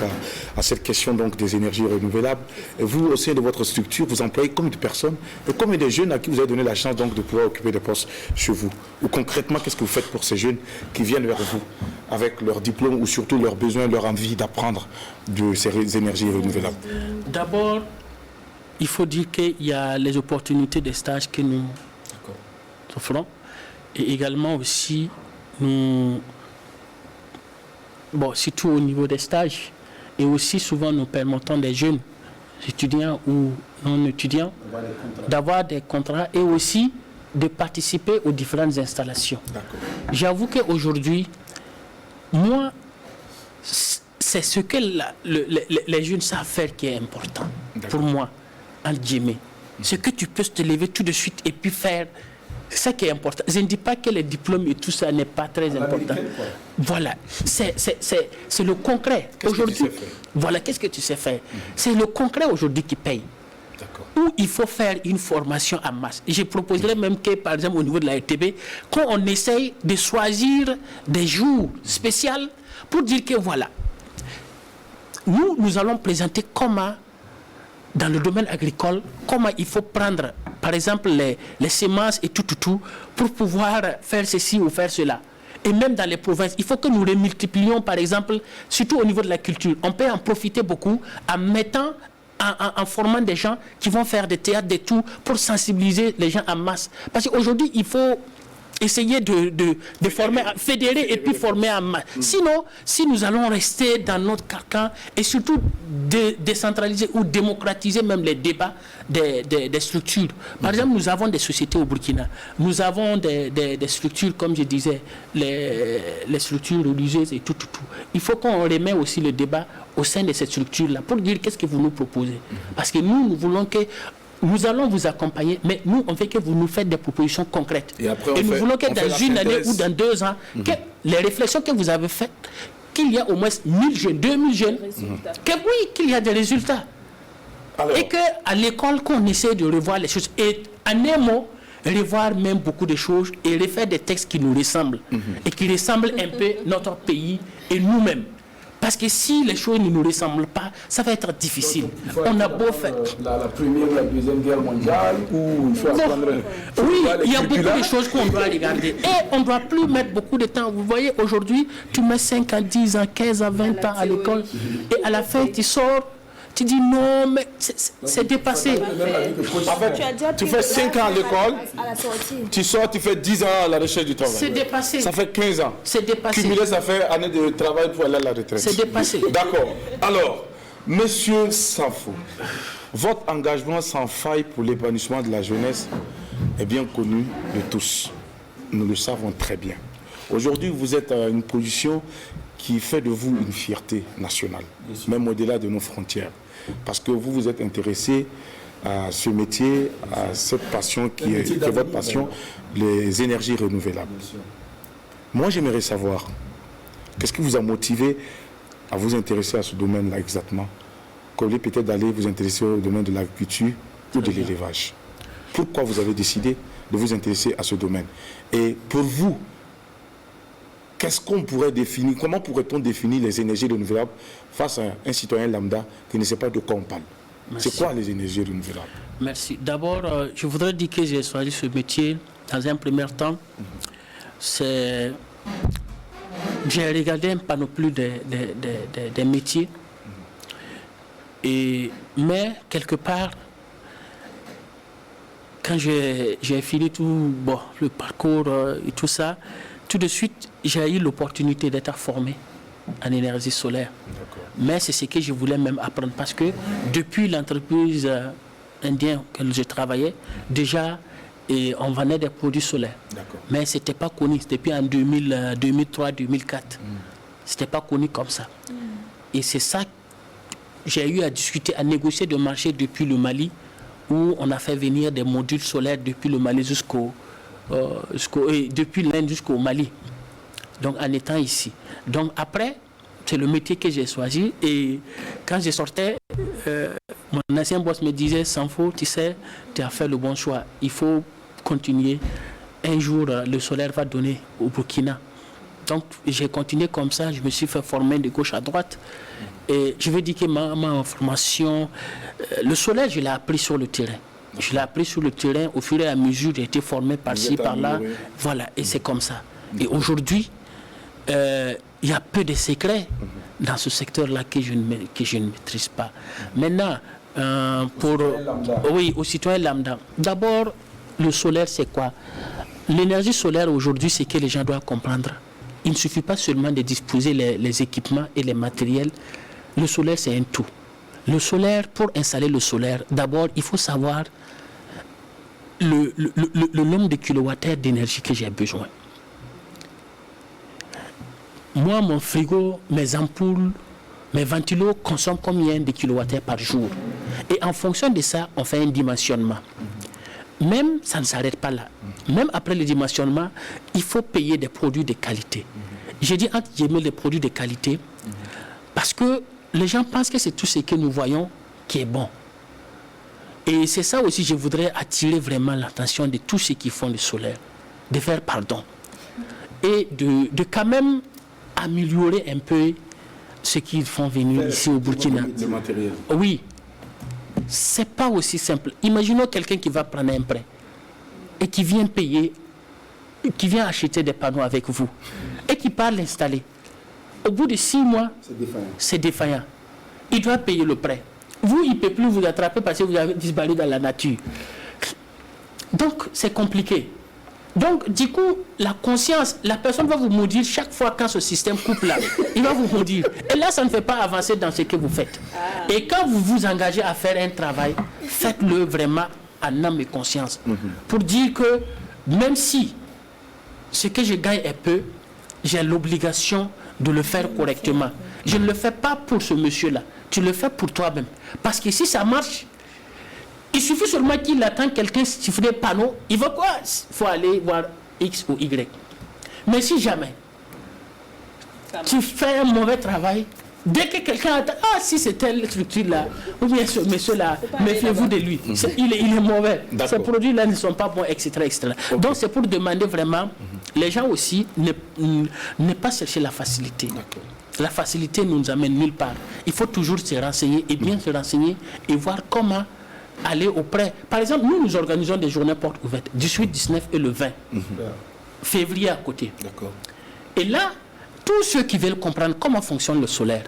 à cette question donc des énergies renouvelables. Et vous, au sein de votre structure, vous employez combien de personnes et combien de jeunes à qui vous avez donné la chance donc de pouvoir occuper des postes chez vous? Ou concrètement, qu'est-ce que vous faites pour ces jeunes qui viennent vers vous avec leur diplôme ou surtout leurs besoins, leur envie d'apprendre de ces énergies renouvelables? D'abord, il faut dire qu'il y a les opportunités de stage que nous offrons et également aussi surtout au niveau des stages et aussi souvent nous permettons des jeunes étudiants ou non étudiants d'avoir des contrats et aussi de participer aux différentes installations. J'avoue qu'aujourd'hui, moi, c'est ce que les jeunes savent faire qui est important pour moi, en guillemets. C'est que tu peux te lever tout de suite et puis faire ça qui est important. Je ne dis pas que les diplômes et tout ça n'est pas très important. Voilà, c'est le concret. Aujourd'hui, voilà, qu'est-ce que tu sais faire? C'est le concret aujourd'hui qui paye. Où il faut faire une formation en masse. Je proposerais même que, par exemple, au niveau de la RTB, qu'on essaye de choisir des jours spéciaux pour dire que voilà, nous allons présenter comment, dans le domaine agricole, comment il faut prendre, par exemple, les semences et tout, pour pouvoir faire ceci ou faire cela. Et même dans les provinces, il faut que nous remultiplions, par exemple, surtout au niveau de la culture. On peut en profiter beaucoup en mettant, en formant des gens qui vont faire des théâtres, des tout, pour sensibiliser les gens en masse. Parce qu'aujourd'hui, il faut essayer de former, fédérer et puis former en masse. Sinon, si nous allons rester dans notre carcan et surtout décentraliser ou démocratiser même les débats des structures. Par exemple, nous avons des sociétés au Burkina. Nous avons des structures, comme je disais, les structures religieuses et tout. Il faut qu'on remet aussi le débat au sein de cette structure-là pour dire qu'est-ce que vous nous proposez. Parce que nous voulons que nous allons vous accompagner, mais nous, on veut que vous nous faites des propositions concrètes. Et nous voulons que dans une année ou dans 2 ans, que les réflexions que vous avez faites, qu'il y a au moins 1000 jeunes, 2000 jeunes, qu'il y a des résultats. Alors, et qu'à l'école, qu'on essaie de revoir les choses. Et en un mot, revoir même beaucoup de choses et refaire des textes qui nous ressemblent. Et qui ressemblent un peu notre pays et nous-mêmes. Parce que si les choses ne nous ressemblent pas, ça va être difficile. On a beau faire... La première ou la deuxième guerre mondiale, ou il faut apprendre... Oui, il y a beaucoup de choses qu'on doit regarder. Et on ne doit plus mettre beaucoup de temps. Vous voyez, aujourd'hui, tu mets 5 ans, 10 ans, 15 ans, 20 ans à l'école. Et à la fin, tu sors... Tu dis non, mais c'est dépassé. En fait, tu fais 5 ans à l'école, tu sors, tu fais 10 ans à la recherche du travail. C'est dépassé. Ça fait 15 ans. C'est dépassé. Cumulé, ça fait année de travail pour aller à la retraite. C'est dépassé. D'accord. Alors, monsieur Sanfo, votre engagement sans faille pour l'épanouissement de la jeunesse est bien connu de tous. Nous le savons très bien. Aujourd'hui, vous êtes à une position qui fait de vous une fierté nationale, même au-delà de nos frontières. Parce que vous vous êtes intéressé à ce métier, à cette passion qui est votre passion, les énergies renouvelables. Moi, j'aimerais savoir, qu'est-ce qui vous a motivé à vous intéresser à ce domaine-là exactement, qu'au lieu peut-être d'aller vous intéresser au domaine de l'agriculture ou de l'élevage. Pourquoi vous avez décidé de vous intéresser à ce domaine? Et pour vous, qu'est-ce qu'on pourrait définir, comment pourrait-on définir les énergies renouvelables face à un citoyen lambda qui ne sait pas de quoi on parle? C'est quoi les énergies renouvelables? Merci. D'abord, je voudrais dire que j'ai choisi ce métier dans un premier temps. J'ai regardé un panoplie des métiers. Mais quelque part, quand j'ai fini tout le parcours et tout ça, tout de suite, j'ai eu l'opportunité d'être formé en énergie solaire. Mais c'est ce que je voulais même apprendre parce que depuis l'entreprise indienne que je travaillais, déjà, on vendait des produits solaires. Mais ce n'était pas connu. Depuis en 2003-2004. Ce n'était pas connu comme ça. Et c'est ça que j'ai eu à discuter, à négocier de marché depuis le Mali, où on a fait venir des modules solaires depuis le Mali depuis l'Inde jusqu'au Mali, donc en étant ici. Donc après, c'est le métier que j'ai choisi et quand je sortais, mon ancien boss me disait, Sanfo, tu sais, tu as fait le bon choix, il faut continuer. Un jour, le solaire va donner au Burkina. Donc j'ai continué comme ça, je me suis fait former de gauche à droite. Et je veux dire que ma formation, le solaire, je l'ai appris sur le terrain. Je l'ai appris sur le terrain, au fur et à mesure, j'ai été formé par-ci, par-là. Voilà, et c'est comme ça. Et aujourd'hui, il y a peu de secrets dans ce secteur-là que je ne maîtrise pas. Maintenant, aux citoyens lambda, d'abord, le solaire, c'est quoi? L'énergie solaire aujourd'hui, c'est que les gens doivent comprendre. Il ne suffit pas seulement de disposer les équipements et les matériels. Le solaire, c'est un tout. Le solaire, pour installer le solaire, d'abord, il faut savoir le nombre de kilowattheures d'énergie que j'ai besoin. Moi, mon frigo, mes ampoules, mes ventilos consomment combien de kilowattheures par jour? Et en fonction de ça, on fait un dimensionnement. Même, ça ne s'arrête pas là. Même après le dimensionnement, il faut payer des produits de qualité. J'ai dit entre guillemets les produits de qualité parce que les gens pensent que c'est tout ce que nous voyons qui est bon. Et c'est ça aussi, je voudrais attirer vraiment l'attention de tous ceux qui font le solaire, de faire pardon. Et de quand même améliorer un peu ce qu'ils font venir ici au Burkina. Oui, c'est pas aussi simple. Imaginons quelqu'un qui va prendre un prêt et qui vient payer, qui vient acheter des panneaux avec vous et qui part l'installer. Au bout de 6 mois, c'est défaillant. Il doit payer le prêt. Vous, il ne peut plus vous attraper parce que vous avez disparu dans la nature. Donc, c'est compliqué. Donc, du coup, la conscience, la personne va vous maudire chaque fois quand ce système coupe là. Il va vous maudire. Et là, ça ne fait pas avancer dans ce que vous faites. Et quand vous vous engagez à faire un travail, faites-le vraiment en âme et conscience. Pour dire que même si ce que je gagne est peu, j'ai l'obligation de le faire correctement. Je ne le fais pas pour ce monsieur-là. Tu le fais pour toi-même. Parce que si ça marche, il suffit seulement qu'il attend quelqu'un siffler panneau. Il va quoi? Il faut aller voir X ou Y. Mais si jamais tu fais un mauvais travail, dès que quelqu'un attend, ah si c'est telle structure-là, ou bien ce monsieur-là, méfiez-vous de lui. Il est mauvais. Ces produits-là ne sont pas bons, etc. etc. Okay. Donc c'est pour demander vraiment, les gens aussi, ne pas chercher la facilité. La facilité ne nous amène nulle part. Il faut toujours se renseigner et bien se renseigner et voir comment aller auprès. Par exemple, nous organisons des journées portes ouvertes, 18, 19 et le 20 février à côté. Et là, tous ceux qui veulent comprendre comment fonctionne le solaire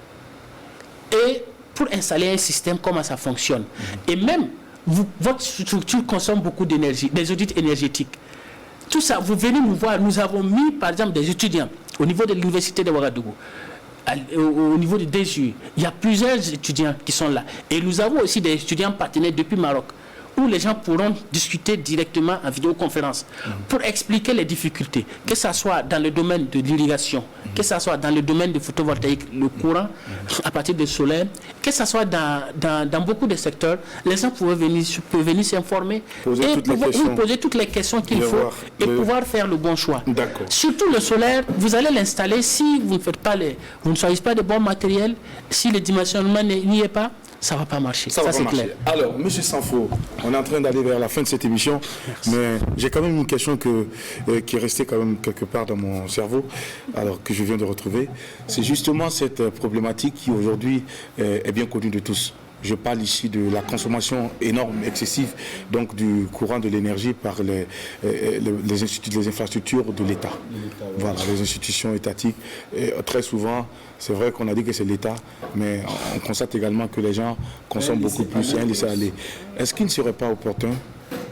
et pour installer un système, comment ça fonctionne, et même votre structure consomme beaucoup d'énergie, des audits énergétiques. Tout ça, vous venez nous voir. Nous avons mis, par exemple, des étudiants au niveau de l'université de Ouagadougou, au niveau de DSU, il y a plusieurs étudiants qui sont là. Et nous avons aussi des étudiants partenaires depuis Maroc, où les gens pourront discuter directement en vidéoconférence pour expliquer les difficultés, que ce soit dans le domaine de l'irrigation, que ce soit dans le domaine du photovoltaïque, le courant à partir du solaire, que ce soit dans beaucoup de secteurs. Les gens peuvent venir s'informer et poser toutes les questions qu'il faut et pouvoir faire le bon choix. Surtout le solaire, vous allez l'installer si vous ne choisissez pas de bons matériels, si le dimensionnement n'y est pas, ça ne va pas marcher. Ça c'est clair. Alors, M. Sanfo, on est en train d'aller vers la fin de cette émission, mais j'ai quand même une question qui est restée quand même quelque part dans mon cerveau, alors que je viens de retrouver. C'est justement cette problématique qui aujourd'hui est bien connue de tous. Je parle ici de la consommation énorme, excessive, donc du courant de l'énergie par les infrastructures de l'État. Voilà, les institutions étatiques. Et très souvent, c'est vrai qu'on a dit que c'est l'État, mais on constate également que les gens consomment beaucoup plus. Est-ce qu'il ne serait pas opportun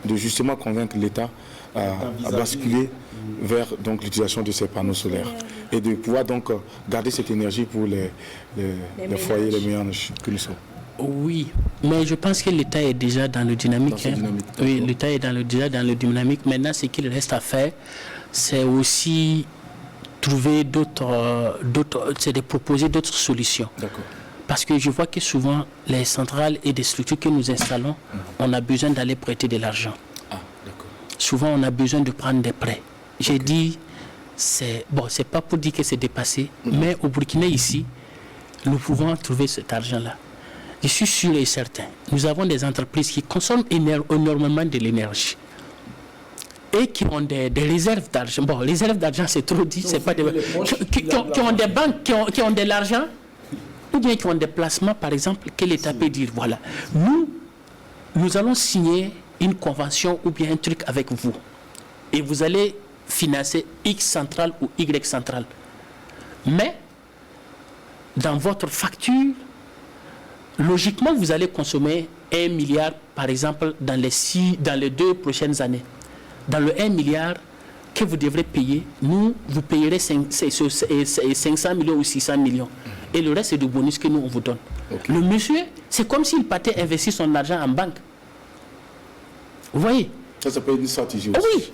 de justement convaincre l'État à basculer vers l'utilisation de ces panneaux solaires et de pouvoir donc garder cette énergie pour les foyers, les ménages que nous sommes? Oui, mais je pense que l'État est déjà dans le dynamique. Oui, l'État est déjà dans le dynamique. Maintenant, ce qu'il reste à faire, c'est aussi trouver c'est de proposer d'autres solutions. Parce que je vois que souvent, les centrales et des structures que nous installons, on a besoin d'aller prêter de l'argent. Souvent, on a besoin de prendre des prêts. J'ai dit, c'est pas pour dire que c'est dépassé, mais au Burkina ici, nous pouvons trouver cet argent-là. Je suis sûr et certain. Nous avons des entreprises qui consomment énormément de l'énergie et qui ont des réserves d'argent. Bon, les réserves d'argent, c'est trop dit. C'est pas qui ont des banques, qui ont de l'argent, ou bien qui ont des placements, par exemple, que l'État peut dire, voilà, nous allons signer une convention ou bien un truc avec vous. Et vous allez financer X centrale ou Y centrale. Mais, dans votre facture, logiquement, vous allez consommer 1 milliard, par exemple, dans les 2 prochaines années. Dans le 1 milliard que vous devrez payer, vous payerez 500 millions ou 600 millions. Et le reste, c'est du bonus que nous, on vous donne. Le monsieur, c'est comme s'il partait investir son argent en banque. Vous voyez? Ça peut être une stratégie aussi. Oui.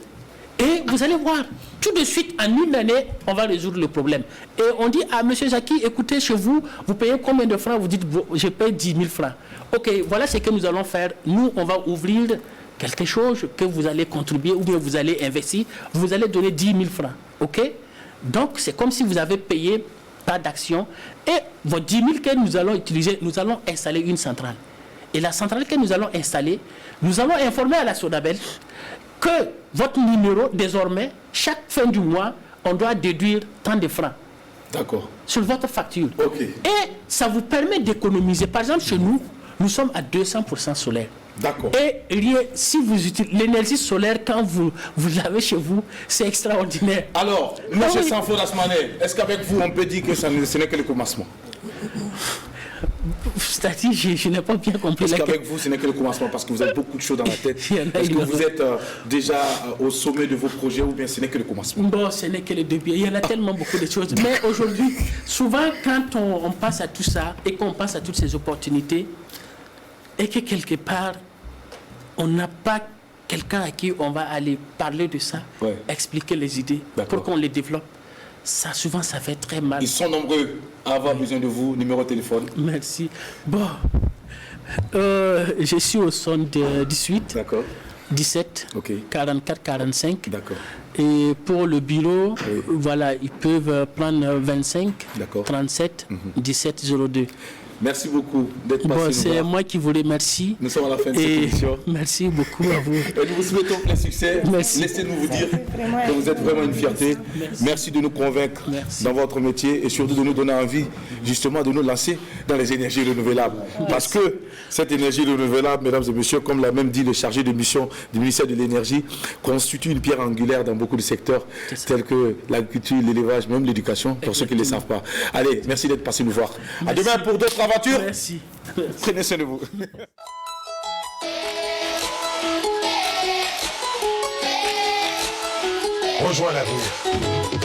Et vous allez voir, tout de suite, en une année, on va résoudre le problème. Et on dit à M. Jackie, écoutez, chez vous, vous payez combien de francs? Vous dites, je paye 10 000 francs. Ok, voilà ce que nous allons faire. Nous, on va ouvrir quelque chose que vous allez contribuer ou bien vous allez investir. Vous allez donner 10 000 francs. Ok? Donc, c'est comme si vous avez payé pas d'action. Et vos 10 000 que nous allons utiliser, nous allons installer une centrale. Et la centrale que nous allons installer, nous allons informer à la SONABEL que votre numéro, désormais, chaque fin du mois, on doit déduire tant de francs. D'accord. Sur votre facture. Ok. Et ça vous permet d'économiser. Par exemple, chez nous, nous sommes à 200% solaire. D'accord. Et si vous utilisez l'énergie solaire, quand vous l'avez chez vous, c'est extraordinaire. Alors, M. Sanfo Dasmane, est-ce qu'avec vous, on peut dire que ce n'est que le commencement? C'est-à-dire, je n'ai pas bien compris. Parce qu'avec vous, ce n'est que le commencement, parce que vous avez beaucoup de choses dans la tête. Il y en a Est-ce que énormément. vous êtes déjà au sommet de vos projets ou bien ce n'est que le commencement? Bon, ce n'est que le début. Il y en a tellement beaucoup de choses. Mais aujourd'hui, souvent, quand on passe à tout ça et qu'on passe à toutes ces opportunités, et que quelque part, on n'a pas quelqu'un à qui on va aller parler de ça, Ouais. expliquer les idées D'accord. pour qu'on les développe, ça, souvent, ça fait très mal. Ils sont nombreux à avoir besoin de vous, numéro de téléphone. Merci. Bon, je suis au 78 D'accord. 17 Ok. 44 45. D'accord. Et pour le bureau, Oui. voilà, ils peuvent prendre 25 D'accord. 37 17 02. Merci beaucoup d'être Bon, passé nous c'est voir. moi qui vous remercie. Nous sommes à la fin de cette Et émission. merci beaucoup à vous. Et nous vous souhaitons plein succès. Merci. Laissez-nous vous dire que vous êtes vraiment une fierté. Merci de nous convaincre Merci. dans votre métier et surtout de nous donner envie justement de nous lancer dans les énergies renouvelables. Parce que cette énergie renouvelable, mesdames et messieurs, comme l'a même dit le chargé de mission du ministère de l'Énergie, constitue une pierre angulaire dans beaucoup de secteurs tels que l'agriculture, l'élevage, même l'éducation, pour ceux qui ne le savent pas. Allez, merci d'être passé nous voir. À demain pour d'autres aventures. Merci. Prenez soin de vous. Rejoins l'avenir.